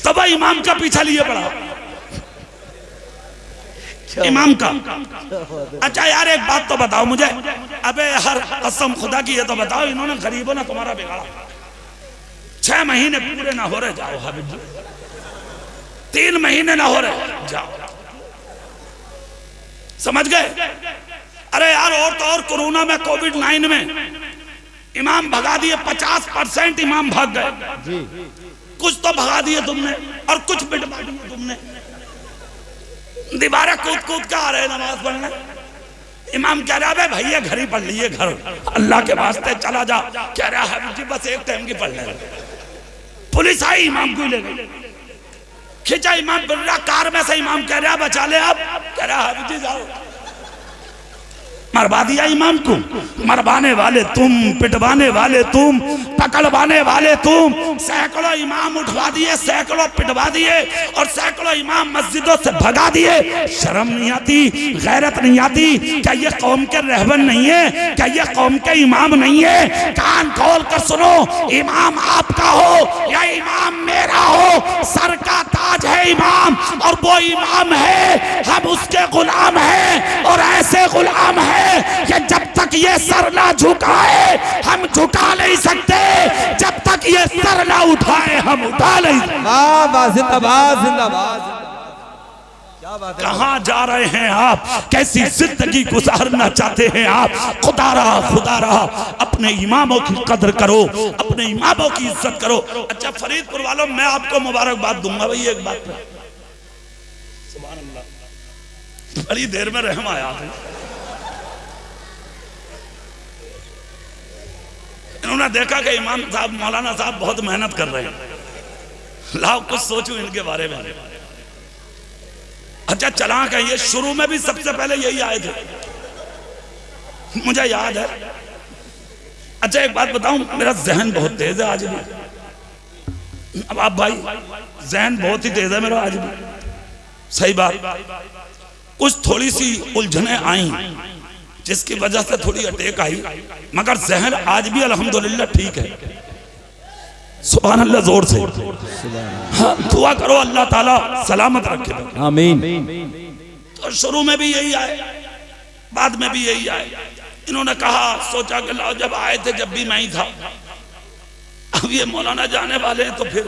Speaker 1: तब इमाम का पीछा लिए पड़ा, इमाम का। अच्छा यार एक बात तो बताओ मुझे, अबे हर कसम खुदा की ये तो बताओ, इन्होंने गरीबों ने तुम्हारा बिगाड़ा, 6 महीने पूरे ना हो रहे, जाओ हाबिब जी, 3 महीने ना हो रहे, जाओ, समझ गए? अरे यार और तो और कोरोना में, कोविड-9 में इमाम भगा दिए, 50% इमाम भाग गए। कुछ तो भगा दिए तुमने और कुछ बिठवा दिए तुमने, दीवारें कूद कूद के आ रहे नमाज पढ़ने। इमाम कह रहा है भैया घर ही पढ़ लीजिए, घर अल्लाह के वास्ते चला जा। कह रहा है जी बस एक टाइम की पढ़ ले। पुलिस आई इमाम को ले गई, खींचा इमाम बिल्ला कार में से, इमाम कह रहा बचा ले आप, कह रहा है जी जाओ। मरवा दिया इमाम को, मरवाने वाले तुम, पिटवाने वाले तुम, पकड़वाने वाले तुम। सैकड़ों इमाम उठवा दिए, सैकड़ों पिटवा दिए और सैकड़ों इमाम मस्जिदों से भगा दिए। शर्म नहीं आती, गैरत नहीं आती? क्या ये कौम के रहबर नहीं है? क्या ये कौम के इमाम नहीं है? कान खोल कर सुनो, इमाम आपका हो या इमाम मेरा हो, सर का ताज है इमाम, और वो इमाम है, हम उसके गुलाम हैं, और ऐसे गुलाम हैं कि जब तक ये सर ना झुकाए हम झुका नहीं सकते, जब तक ये सर ना उठाए हम उठा नहीं सकते।
Speaker 4: जिंदाबाद जिंदाबाद। क्या बात है?
Speaker 1: कहां जा रहे हैं आप? कैसी जिंदगी गुजारना चाहते हैं आप? खुदा रहा, खुदा रहा, अपने इमामों की कदर करो, अपने इमामों की इज्जत करो। अच्छा फरीदपुर वालों, मैं आपको मुबारकबाद दूंगा भाई एक बात पे, सुभान अल्लाह, बड़ी देर में रहम आया है। इन्होंने देखा कि इमाम साहब, मौलाना साहब बहुत मेहनत कर रहे हैं, लाओ कुछ सोचो इनके बारे में। अच्छा चला क्या, ये शुरू में भी सबसे पहले यही आए थे, मुझे याद है। अच्छा एक बात बताऊं, मेरा जहन बहुत तेज है आज भी। अब आप भाई, जहन बहुत ही तेज है मेरा आज भी, सही बात। कुछ थोड़ी सी उलझने आई, जिसकी वजह से थोड़ी अटैक आई, मगर जहन आज भी अल्हम्दुलिल्लाह ठीक है। सुभान अल्लाह जोर से। हाँ, दुआ करो अल्लाह ताला सलामत रखे।
Speaker 4: आमीन।
Speaker 1: तो शुरू में भी यही आए, बाद में भी यही आए। इन्होंने कहा, सोचा कि लाओ, जब आए थे जब भी मैं ही था, अब ये मौलाना जाने वाले हैं तो फिर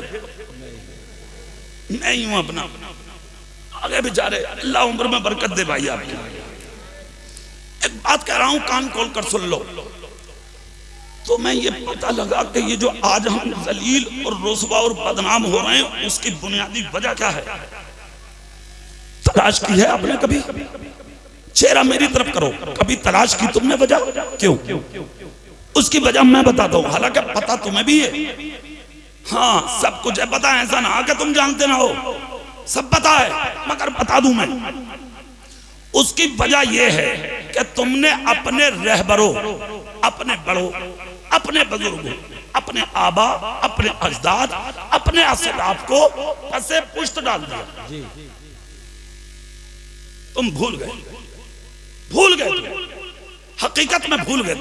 Speaker 1: मैं ही हूं अपना आगे। बेचारे अल्लाह उम्र में बरकत दे भाई आपकी। एक बात कह रहा हूं, कान खोल कर सुन लो। तो मैं ये पता लगा कि ये जो आज हम जलील और रुसवा और बदनाम हो रहे हैं, उसकी बुनियादी वजह क्या है? तलाश की है आपने कभी? चेहरा मेरी तरफ करो, कभी तलाश की तुमने वजह? क्यों? उसकी वजह मैं बताता हूं, हालांकि पता तुम्हें भी है। हाँ, सब कुछ है पता है, ऐसा ना कि तुम जानते ना हो, सब पता है, मगर बता दूं मैं। उसकी वजह यह है कि तुमने अपने रहबरों, अपने बड़ों, अपने बुजुर्गों, अपने आबा, अपने अजदाद, अपने असलाफ को पसे पुश्त डाल दिया। तुम भूल गए, हकीकत में भूल गए।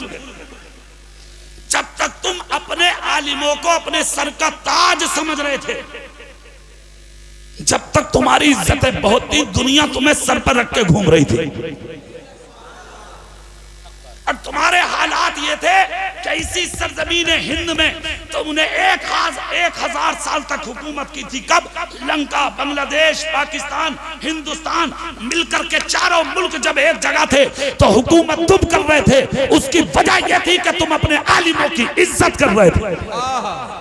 Speaker 1: जब तक तुम अपने आलिमों को अपने सर का ताज समझ रहे थे, जब तक तुम्हारी इज्जतें बहुत थी, दुनिया तुम्हें सर पर रख के घूम रही थी। और तुम्हारे हालात ये थे कि इसी सरजमीन हिंद में तुमने 1000 साल तक हुकूमत की थी। कब? लंका, बांग्लादेश, पाकिस्तान, हिंदुस्तान मिलकर के चारों मुल्क जब एक जगह थे तो हुकूमत तुम कर रहे थे। उसकी वजह यह थी कि तुम अपने आलिमों की इज्जत कर रहे थे।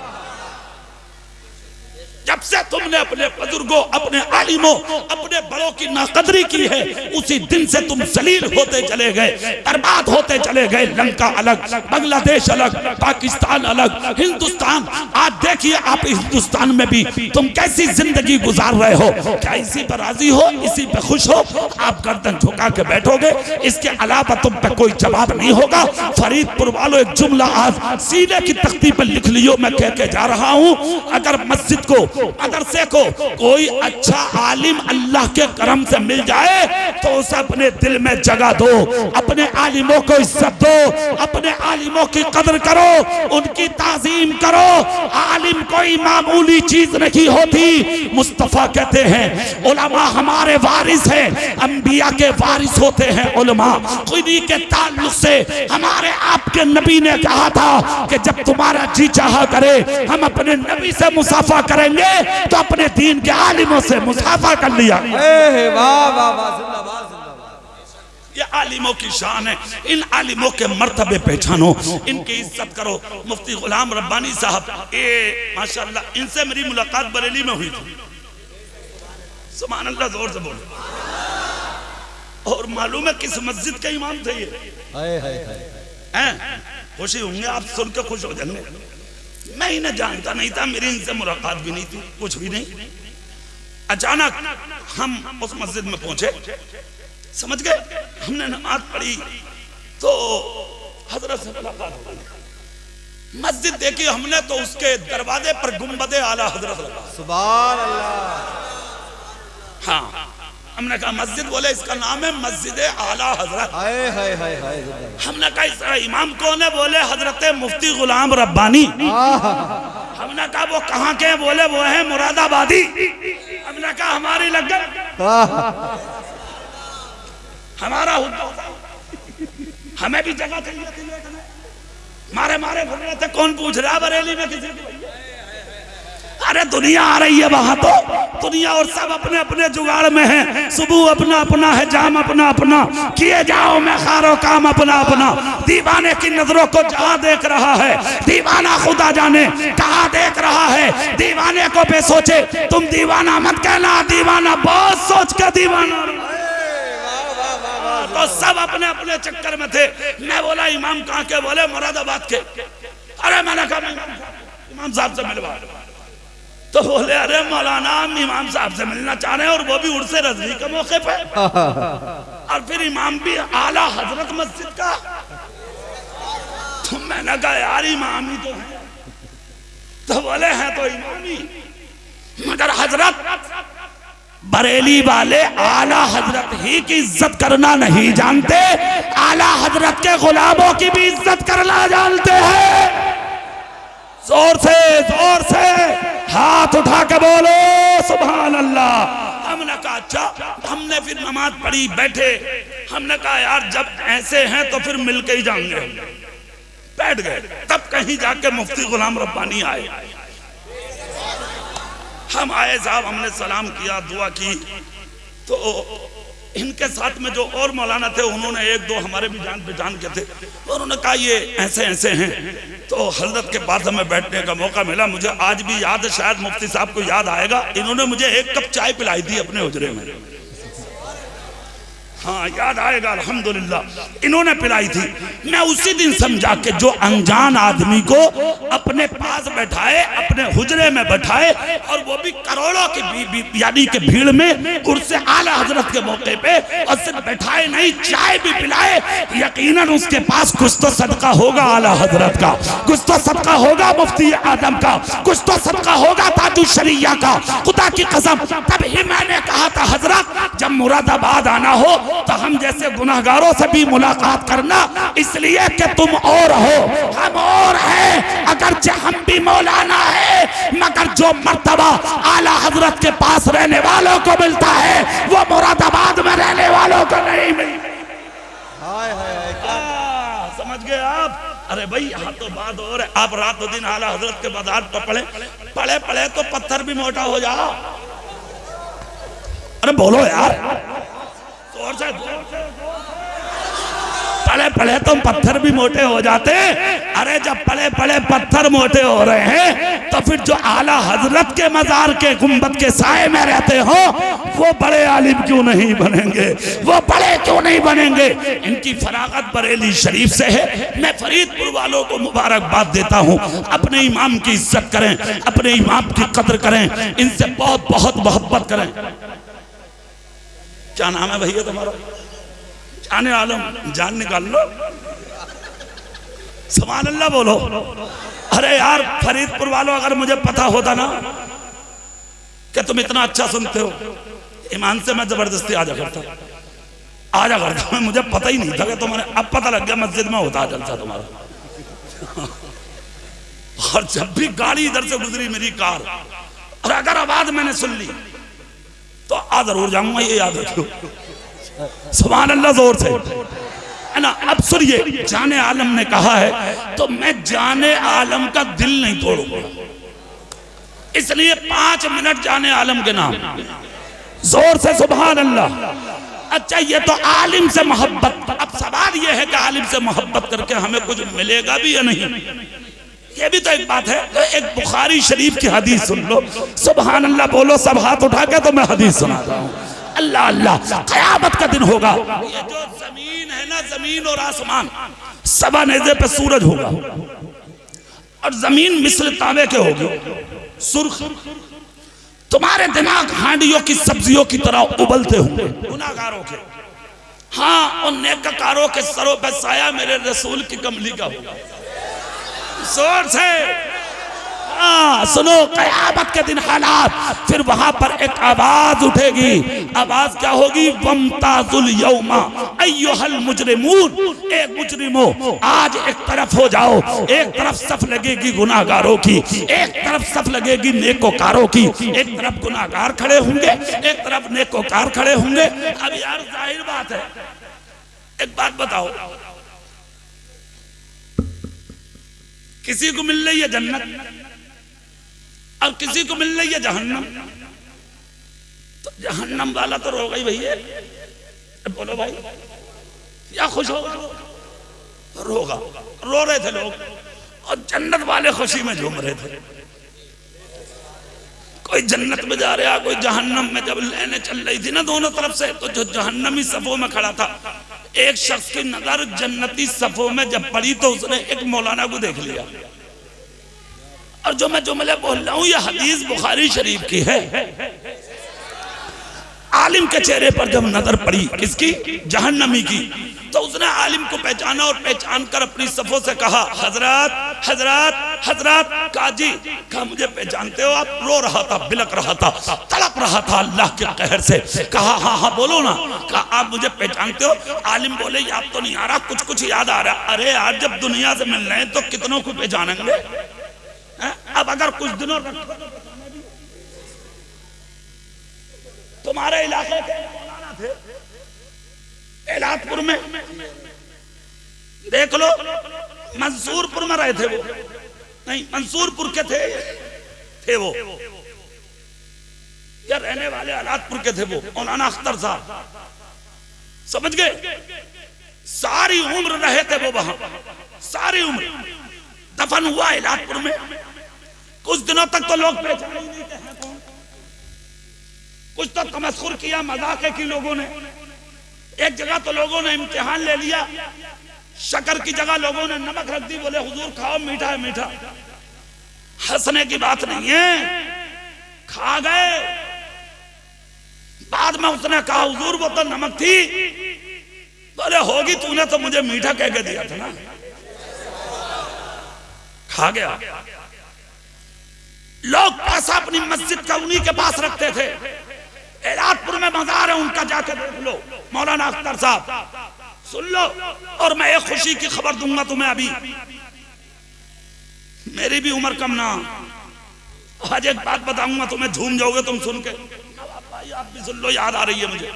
Speaker 1: जब से तुमने अपने बुजुर्गों, अपने आलिमों, अपने बड़ों की नाकदरी की है, उसी दिन से तुम जलील होते चले गए, बर्बाद होते चले गए। लंका अलग, बांग्लादेश अलग, पाकिस्तान अलग, हिंदुस्तान। आज देखिए आप हिंदुस्तान में भी तुम कैसी जिंदगी गुजार रहे हो। क्या इसी पर राजी हो, इसी पर खुश हो? आप गर्दन झुका के बैठोगे, इसके अलावा तुम पे कोई जवाब नहीं होगा। फरीदपुर वालों, एक जुमला आज सीने की तख्ती पर लिख लियो, मैं कह के जा रहा हूं। अगर मस्जिद को, मदरसे को कोई अच्छा आलिम अल्लाह के करम से मिल जाए तो उसे अपने दिल में जगह दो, अपने आलिमों को इज्जत दो, अपने आलिमों की कदर करो, उनकी ताजीम करो। आलिम कोई मामूली चीज नहीं होती। मुस्तफा कहते हैं उलमा हमारे वारिस हैं, अंबिया के वारिस होते हैं उलमा। खुदी के ताल्लुक से हमारे आपके नबी ने कहा था कि जब तुम्हारा जी चाहा करे हम अपने नबी से मुसाफा करेंगे, तो अपने दीन के आलिमों से मुसाफा कर लिया।
Speaker 4: वाह वाह वाह, जिंदाबाद जिंदाबाद।
Speaker 1: ये आलिमों की शान है। इन आलिमों के मर्तबे पहचानो, इनकी इज्जत करो। मुफ्ती गुलाम रब्बानी साहब, ये माशाअल्लाह, इनसे मेरी मुलाकात बरेली में हुई थी। सुभान अल्लाह, जोर से बोलो। और मालूम है किस मस्जिद के इमाम थे ये? खुशी होंगे आप, सुन के खुश हो जाएंगे। मैं इन्हें जानता नहीं था, मेरी इनसे मुलाकात भी नहीं थी, कुछ भी नहीं। अचानक हम उस मस्जिद में पहुंचे, समझ गए, हमने नमाज पढ़ी तो हजरत से मुलाकात हो गई। मस्जिद देखी हमने तो उसके दरवाजे पर गुंबदे आला हजरत लगा।
Speaker 4: सुभान अल्लाह।
Speaker 1: हाँ, हमने कहा मस्जिद, बोले इसका नाम है मस्जिद आला हजरत। हमने कहा इसका इमाम कौन है? बोले हजरत मुफ्ती गुलाम रब्बानी। हमने कहा वो कहाँ के? बोले वो है मुरादाबादी। हमने कहा हमारी लग गई, हमारा हुक्म, हमें भी जगह चाहिए। मारे मारे घूम रहे थे, कौन पूछ रहा बरेली में किसी को? अरे दुनिया आ रही है वहां, तो दुनिया और सब अपने अपने जुगाड़ में है। सुबह अपना अपना है, जाम अपना अपना, किए जाओ मैं खारो काम अपना अपना। दीवाने की नजरों को जहां देख रहा है, दीवाना खुदा जाने कहां देख रहा है। दीवाने को बेसोचे तुम दीवाना मत कहना, दीवाना बहुत सोच के दीवाना। तो सब अपने अपने चक्कर में थे। मैं बोला इमाम कहाँ के? बोले मुरादाबाद के। अरे मैंने कहा इमाम साहब से मिलवा। तो बोले अरे मौलाना हम इमाम साहब से मिलना चाह रहे हैं, और वो भी उर्स रज़वी के मौके पे। और फिर इमाम भी आला हजरत मस्जिद का। तो मैंने कहा यार इमाम ही तो है। तो बोले हैं तो इमाम ही, मगर हजरत बरेली वाले आला हजरत ही की इज्जत करना नहीं जानते, आला हजरत के गुलामों की भी इज्जत करना जानते हैं। जोर से हाथ उठा के बोलो सुभान अल्लाह। हमने कहा अच्छा, हमने फिर नमाज पढ़ी बैठे, हमने कहा यार जब ऐसे हैं तो फिर मिलके ही जाएंगे। बैठ गए, तब कहीं जाके मुफ्ती गुलाम रब्बानी आए। हम आए साहब, हमने सलाम किया, दुआ की, तो इनके साथ में जो और मौलाना थे उन्होंने एक दो हमारे भी जान पहचान के थे, उन्होंने कहा ये ऐसे ऐसे हैं। तो हजरत के पास हमें बैठने का मौका मिला। मुझे आज भी याद है, शायद मुफ्ती साहब को याद आएगा, इन्होंने मुझे एक कप चाय पिलाई थी अपने हुजरे में। हाँ याद आएगा, अल्हम्दुलिल्लाह इन्होंने पिलाई थी। मैं उसी दिन समझा कि जो अनजान आदमी को अपने पास बैठाए, अपने हुजरे में बैठाए, और वो भी करोड़ों की यानी कि भीड़ में, उनसे आला हजरत के मौके पे, और सिर्फ बैठाए नहीं चाय भी पिलाए, यकीनन उसके पास कुछ तो सदका होगा आला हजरत का, कुछ तो सदका होगा मुफ्ती आजम का, कुछ तो सदका होगा ताजुश शरिया का। खुदा की कसम, तभी मैंने कहा था हजरत जब मुरादाबाद आना हो तो हम जैसे गुनाहगारों से भी मुलाकात करना, इसलिए कि तुम और हो, हम और हैं। अगरचे हम भी मौलाना है, मगर जो मर्तबा आला हजरत के पास रहने वालों को मिलता है वो मुरादाबाद में रहने वालों को नहीं मिलता। समझ गए आप? अरे भाई यहाँ तो बात और है, आप रातों दिन आला हजरत के बाजार पर पढ़े पढ़े तो पत्थर भी मोटा हो जाओ। अरे बोलो यार, पले पले तो पत्थर भी मोटे हो जाते। अरे जब पले पले पत्थर मोटे हो रहे हैं तो फिर जो आला हजरत के मजार के गुंबद के साए में रहते हो वो बड़े आलिम क्यों नहीं बनेंगे, वो बड़े क्यों नहीं बनेंगे? इनकी फरागत बरेली शरीफ से है। मैं फरीदपुर वालों को मुबारकबाद देता हूँ। अपने इमाम की इज्जत करें, अपने इमाम की कदर करें, इनसे बहुत बहुत मोहब्बत करें। क्या नाम है भैया तुम्हारा? जाने आलम, जान निकाल लो, सुभान अल्लाह बोलो। अरे यार फरीदपुर वालों, अगर मुझे पता होता ना कि तुम इतना अच्छा सुनते हो, ईमान से मैं जबरदस्ती आजा करता। मुझे पता ही नहीं था कि तुम्हारे, अब पता लग गया मस्जिद में होता जलसा तुम्हारा। और जब भी गाड़ी इधर से गुजरी मेरी कार, और अगर आवाज मैंने सुन ली तो आ जरूर जाऊंगा, ये याद रखो। सुभान अल्लाह जोर से है ना। अब सुनिए, जाने आलम ने कहा है तो मैं जाने आलम का दिल नहीं तोड़ूंगा, इसलिए 5 मिनट जाने आलम के नाम, जोर से सुभान अल्लाह। अच्छा ये तो आलिम से मोहब्बत। अब सवाल ये है कि आलिम से मोहब्बत करके हमें कुछ मिलेगा भी या नहीं, ये भी तो एक बात है। तो एक बुखारी शरीफ की हदीस सुन लो, सुभान अल्लाह बोलो सब हाथ उठा के, तो मैं हदीस सुनाता हूँ। अल्लाह अल्लाह, क़यामत का दिन होगा, ये जो जमीन है ना, जमीन और आसमान सवा नेज़े पे सूरज होगा, और जमीन मिस्र तांबे के होगी, सुर्ख। तुम्हारे दिमाग हांडियों की सब्जियों की तरह उबलते होंगे गुनाहगारों के। हाँ, और नेककारों के सरों पे साया मेरे रसूल की कमली का होगा। जोर से सुनो, क़यामत के दिन हालात, फिर वहां पर एक आवाज उठेगी। आवाज क्या होगी? वमताजुल यौमा अय्युहल मुजरिमून, ए मुजरिमो आज एक तरफ हो जाओ। एक तरफ सफ लगेगी गुनाहगारों की, एक तरफ सफ लगेगी नेकोकारों की। एक तरफ गुनाहगार खड़े होंगे, एक तरफ नेकोकार खड़े होंगे। अब यार जाहिर बात है, एक बात बताओ, किसी को मिल रही है जन्नत और किसी को मिल रही है जहन्नम, तो जहन्नम वाला तो रोगा ही भैया। बोलो भाई, या खुश हो? रोगा, रो रहे थे लोग, और जन्नत वाले खुशी में झूम रहे थे। कोई जन्नत में जा रहा, कोई जहन्नम में। जब लेने चल रही थी ना दोनों तरफ से, तो जो जहन्नमी सफों में खड़ा था, एक शख्स की नजर जन्नती सफों में जब पड़ी तो उसने एक मौलाना को देख लिया। और जो मैं जुमले बोल रहा हूं ये हदीस बुखारी शरीफ की है। आलिम के चेहरे पर जब नजर पड़ी, किसकी? जहन्नमी की, तो उसने आलिम को पहचाना और पहचान कर अपनी सफों से कहा, हजरत हजरत हजरत काजी कहा मुझे पहचानते हो आप? रो रहा था, बिलक रहा था, तड़प रहा था अल्लाह के कहर से। कहा हाँ हाँ बोलो ना। कहा आप मुझे पहचानते हो? आलिम बोले याद तो नहीं आ रहा, कुछ कुछ याद आ रहा। अरे यार जब दुनिया से मिल रहे हैं तो कितनों को पहचानेंगे? अब अगर कुछ दिनों तुम्हारे इलाके के मौलाना थे एलातपुर में, देख लो, मंसूरपुर में रहे थे वो, नहीं मंसूरपुर के थे वो, या रहने वाले एलातपुर के थे वो, मौलाना अख्तर साहब, समझ गए? सारी उम्र रहे थे वो वहां, सारी उम्र। दफन हुआ एलातपुर में। कुछ दिनों तक तो लोग पहचान ही नहीं थे कौन। कुछ तो तमस्खुर किया, मजाक की लोगों ने। एक जगह तो लोगों ने इम्तिहान ले लिया, शक्कर की जगह लोगों ने नमक रख दी, बोले हुजूर खाओ, मीठा है मीठा। हंसने की बात नहीं है, खा गए। बाद में उसने कहा हुजूर वो तो नमक थी। बोले होगी, तूने तो मुझे मीठा कह के दिया था ना। खा गया। लोग पैसा अपनी मस्जिद का उन्हीं के पास रखते थे। एलातपुर में मजार है उनका, जाके देख लो, मौलाना अख्तर साहब, सुन लो। और मैं एक खुशी की खबर दूंगा तुम्हें अभी, मेरी भी उम्र कम ना, आज एक बात बताऊंगा तुम्हें, झूम जाओगे तुम सुन के। भाई आप भी सुन लो, याद आ रही है मुझे।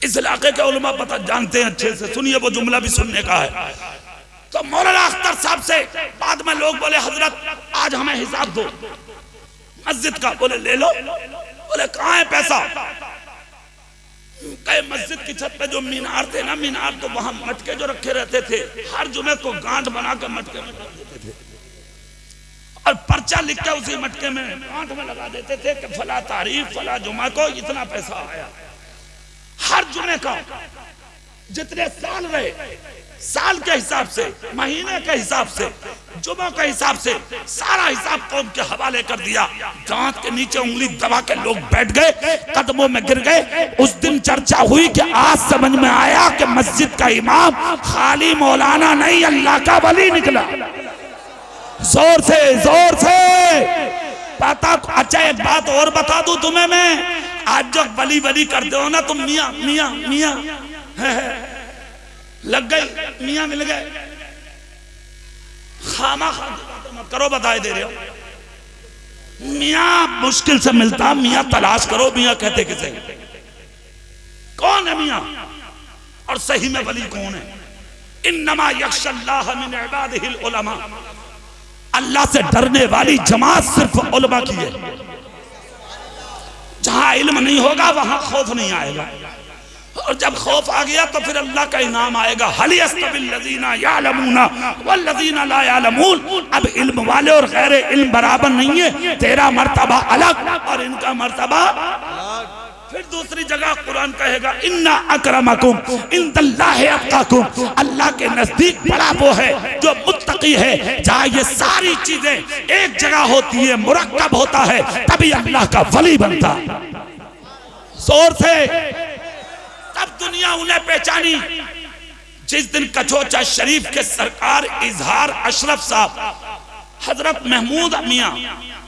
Speaker 1: इस इलाके के उलमा पता जानते हैं अच्छे से, सुनिए वो जुमला भी सुनने का है। तो मौलाना अख्तर साहब से बाद में लोग बोले हजरत आज हमें हिसाब दो मस्जिद का। बोले ले लो। बोले कहाँ है पैसा? कहे मस्जिद की छत पे जो मीनार थे ना, मीनार तो वहां मटके जो रखे रहते थे, हर जुमे को गांठ बना कर मटके में रख देते थे और पर्चा लिख के उसी मटके में गांठ में लगा देते थे कि फला तारीख फला जुमा को इतना पैसा आया। हर जुमे का जितने साल रहे, साल के हिसाब से, महीने के हिसाब से, जुमा के हिसाब से, सारा हिसाब कौम के हवाले कर दिया। दांत के नीचे उंगली दबा के लोग बैठ गए, कदमों में गिर गए। उस दिन चर्चा हुई कि आज समझ में आया कि मस्जिद का इमाम खाली मौलाना नहीं, अल्लाह का वली निकला। जोर से जोर से पता। अच्छा एक बात और बता दूं तुम्हें मैं, आज जो वली वली कर दो ना तुम, मियां मियां मियां लग गई, मियां मिल गए, खामा खा मत करो, बताए दे रहे हो। मियां मुश्किल से मिलता, मियां तलाश करो। मियां कहते किसे? कौन है मियां? और सही में वली कौन है? इन्नमा यख्शल्लाह मिन इबादिहिल उलमा। अल्लाह से डरने वाली जमात सिर्फ उलमा की है। जहां इल्म नहीं होगा वहां खौफ नहीं आएगा, और जब खौफ आ गया तो फिर अल्लाह का इनाम आएगा। हल यस्तविल लज़ीना यअलमूना वल लज़ीना ला यअलमून। अब इल्म वाले और गैर इल्म बराबर नहीं है, तेरा मर्तबा अलग और इनका मर्तबा। फिर दूसरी जगह कुरान कहेगा इन्ना अकरमकुम इंदल्लाहि अत्काकुम। अल्लाह के नजदीक बड़ा वो है जो मुत्तकी है। जहाँ ये सारी चीजें एक जगह होती है, मुरक्कब होता है, तभी अल्लाह का वली बनता। जोर से तब दुनिया उन्हें पहचानी जिस दिन कचोचा शरीफ के सरकार इजहार अशरफ साहब, हजरत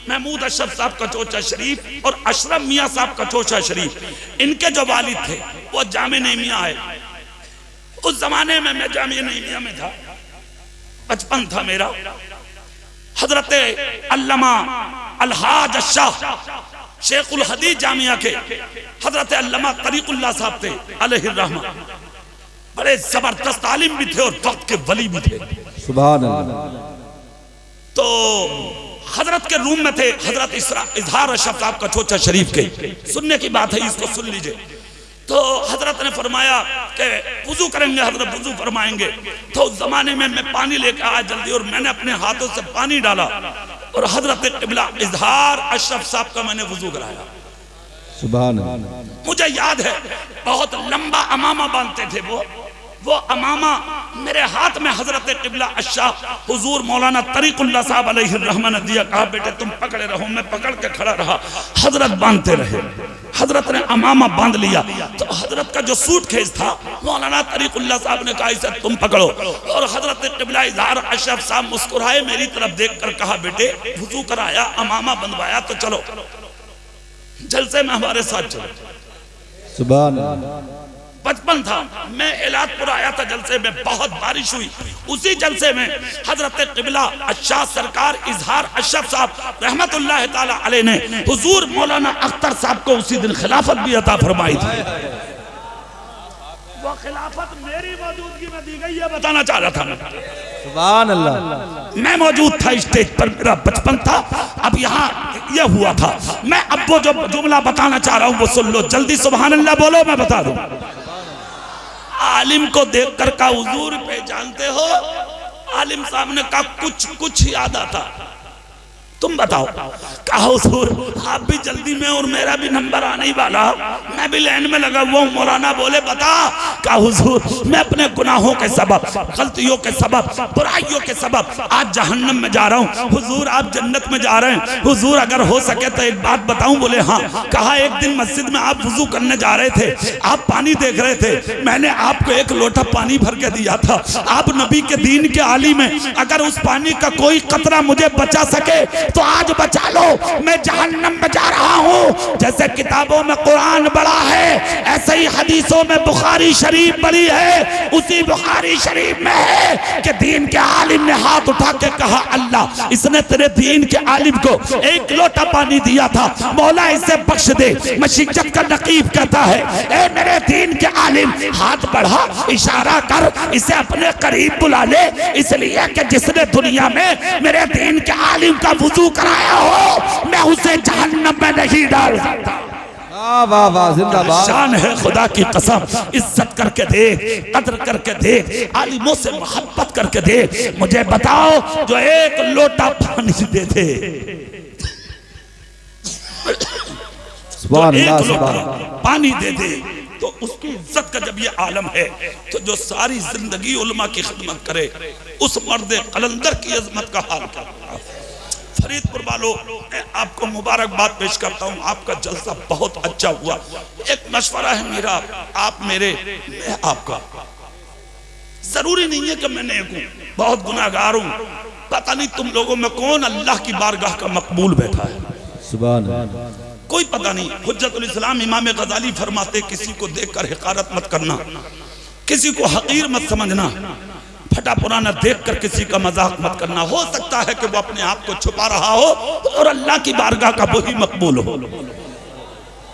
Speaker 1: महमूद अशरफ साहब कचोचा शरीफ और अशरफ मियाँ साहब कचोचा शरीफ, इनके जो वालिद थे वो जामे नईमिया है। उस जमाने में मैं जामे नईमिया में था, बचपन था मेरा। हजरत अल्लामा अलहाज शाह शेखुल हदीस जामिया के हजरत अल्लामा तरीकुल्लाह साहब थे अलैहि रहमा, बड़े जबरदस्त आलिम भी थे और वक्त के वली भी थे।
Speaker 3: सुभान अल्लाह।
Speaker 1: तो हजरत के रूम में थे हजरत इजहार अशरफ साहब कचोचा शरीफ के। सुनने की बात है, इसको सुन लीजिए। तो हजरत ने फरमाया कि वुजू करेंगे, हजरत वुजू फरमाएंगे। तो उस जमाने में मैं पानी लेकर आया जल्दी, और मैंने अपने हाथों से पानी डाला और हजरत क़िबला इजहार अशरफ साहब का मैंने वुजू कराया।
Speaker 3: सुभान अल्लाह।
Speaker 1: मुझे याद है बहुत लंबा अमामा बांधते थे वो, वो अमामा मेरे हाथ में हजरत क़िबला अशाह हुजूर मौलाना तरीकुल्लाह साहब अलैहि रहमत ने दिया। कहा बेटे तुम पकड़े रहो। मैं पकड़ के खड़ा रहा, हजरत बांधते रहे। हजरत ने अमामा बांध लिया तो हजरत का जो सूटकेस था मौलाना तरीकुल्लाह साहब ने कहा इसे तुम पकड़ो। और हजरत क़िबला इज़हार अशरफ साहब मुस्कुराए, मेरी तरफ देख कर कहा बेटे वुज़ू कराया, अमामा बंधवाया तो चलो जलसे में हमारे साथ चलो।
Speaker 3: सुभान
Speaker 1: 55 था, मैं इलाजपुर आया था जलसे में, बहुत बारिश हुई। उसी जलसे में हजरत क़िबला अशाह सरकार इज़हार अशरफ साहब रहमतुल्लाह ताला अलैह ने हुजूर मौलाना अख्तर साहब को उसी दिन खिलाफत भी अता फरमाई थी। वो खिलाफत मेरी मौजूदगी में दी गई है, बताना चाह रहा था मैं।
Speaker 3: सुभान अल्लाह।
Speaker 1: मैं मौजूद था स्टेज पर, मेरा बचपन था। अब यहाँ यह हुआ था, मैं अब वो जो जुमला बताना चाह रहा हूँ वो सुन लो जल्दी। सुभान अल्लाह बोलो, मैं बता दूं। आलिम को देखकर का हुजूर पहचानते हो? आलिम साहब ने कहा कुछ याद आता। तुम बताओ। कहा हुजूर आप भी जल्दी में और मेरा भी नंबर आने ही वाला, मैं भी लाइन में लगा हुआ हूँ। मौलाना बोले बता। कहा हुजूर मैं अपने गुनाहों के सबब, गलतियों के सबब, बुराइयों के सबब आज जहन्नम में जा रहा हूँ। हुजूर आप जन्नत में जा रहे हैं। हुजूर अगर हो सके तो एक बात बताऊं? बोले हाँ। कहा एक दिन मस्जिद में आप वुजू करने जा रहे थे, आप पानी देख रहे थे, मैंने आपको एक लोटा पानी भर के दिया था। आप नबी के दीन के आलिम हैं, अगर उस पानी का कोई कतरा मुझे बचा सके तो आज बचा लो, मैं जहन्नम में जा रहा हूँ। जैसे किताबों में कुरान बड़ा है ऐसे ही हदीसों में बुखारी शरीफ बड़ी है। उसी बुखारी शरीफ में है कि दीन के आलिम ने हाथ उठा के कहा अल्लाह इसने तेरे दीन के आलिम को एक लोटा पानी दिया था, मौला इसे बख्श दे। मशीजत का नकीब कहता है ए मेरे दीन के आलिम हाथ बढ़ा, इशारा कर, इसे अपने करीब बुला ले, इसलिए कि जिसने दुनिया में मेरे दीन के आलिम का वुजू कराया हो मैं उसे जहन्नम में नहीं डाल सकता।
Speaker 3: वाह वाह जिंदाबाद।
Speaker 1: शान है खुदा की कसम, इज्जत करके देख, कदर करके देख, आलिमों से मोहब्बत करके देख। मुझे बताओ जो एक लोटा पानी दे दे,
Speaker 3: सुभान
Speaker 1: एक
Speaker 3: अल्लाह,
Speaker 1: लोटा
Speaker 3: सुभान
Speaker 1: पानी दे दे तो उसकी इज्जत का जब ये आलम है तो जो सारी जिंदगी उलमा की खिदमत करे उस मर्द कलंदर की अजमत का हाल क्या। फरीदपुर वालों मैं आपको मुबारकबाद पेश करता हूँ, आपका जलसा बहुत अच्छा हुआ। एक मशवरा है मेरा, आप मेरे, मैं आपका। जरूरी नहीं है कि मैं नेक हूँ, बहुत गुनाहगार हूँ। पता नहीं तुम लोगों में कौन अल्लाह की बारगाह का मकबूल बैठा है,
Speaker 3: सुभान
Speaker 1: कोई पता नहीं। हुज्जतुल इस्लाम इमाम गजाली फरमाते किसी को देखकर हिकारत मत करना, किसी को हकीर मत समझना, फटा पुराना देखकर किसी का मजाक मत करना। हो सकता है कि वो अपने आप को छुपा रहा हो और अल्लाह की बारगाह का वही मकबूल हो।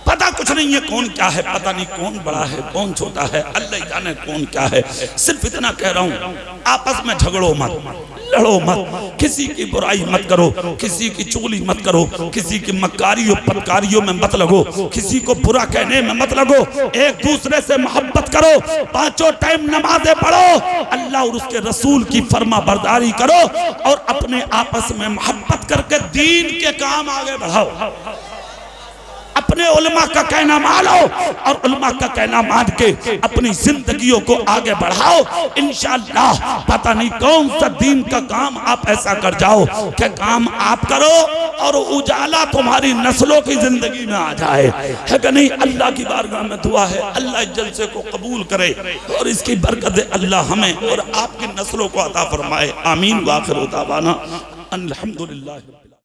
Speaker 1: पता कुछ नहीं है कौन क्या है, पता नहीं कौन बड़ा है कौन छोटा है, अल्लाह जाने कौन क्या है। सिर्फ इतना कह रहा हूँ आपस में झगड़ो मत, लड़ो मत, किसी की बुराई मत करो, किसी की चुगली मत करो, किसी की मक्कारियों पटकारियों में मत लगो, किसी को बुरा कहने में मत लगो। एक दूसरे से मोहब्बत करो, पांचों टाइम नमाजें पढ़ो, अल्लाह और उसके रसूल की फर्मा बरदारी करो और अपने आपस में मोहब्बत करके दीन के काम आगे बढ़ाओ। अपने उलमा का कहना मानो और उलमा का कहना मान के अपनी जिंदगियों को आगे बढ़ाओ। इंशाअल्लाह पता नहीं कौन सा दीन का काम आप ऐसा कर जाओ कि काम आप करो और उजाला तुम्हारी नस्लों की जिंदगी में आ जाए, है कि नहीं। अल्लाह की बारगाह में दुआ है अल्लाह इस जलसे को कबूल करे और इसकी बरकत अल्लाह हमें और आपकी नस्लों को अता फरमाए। आमीन। व आखिर दावाना अल्हम्दुलिल्लाह।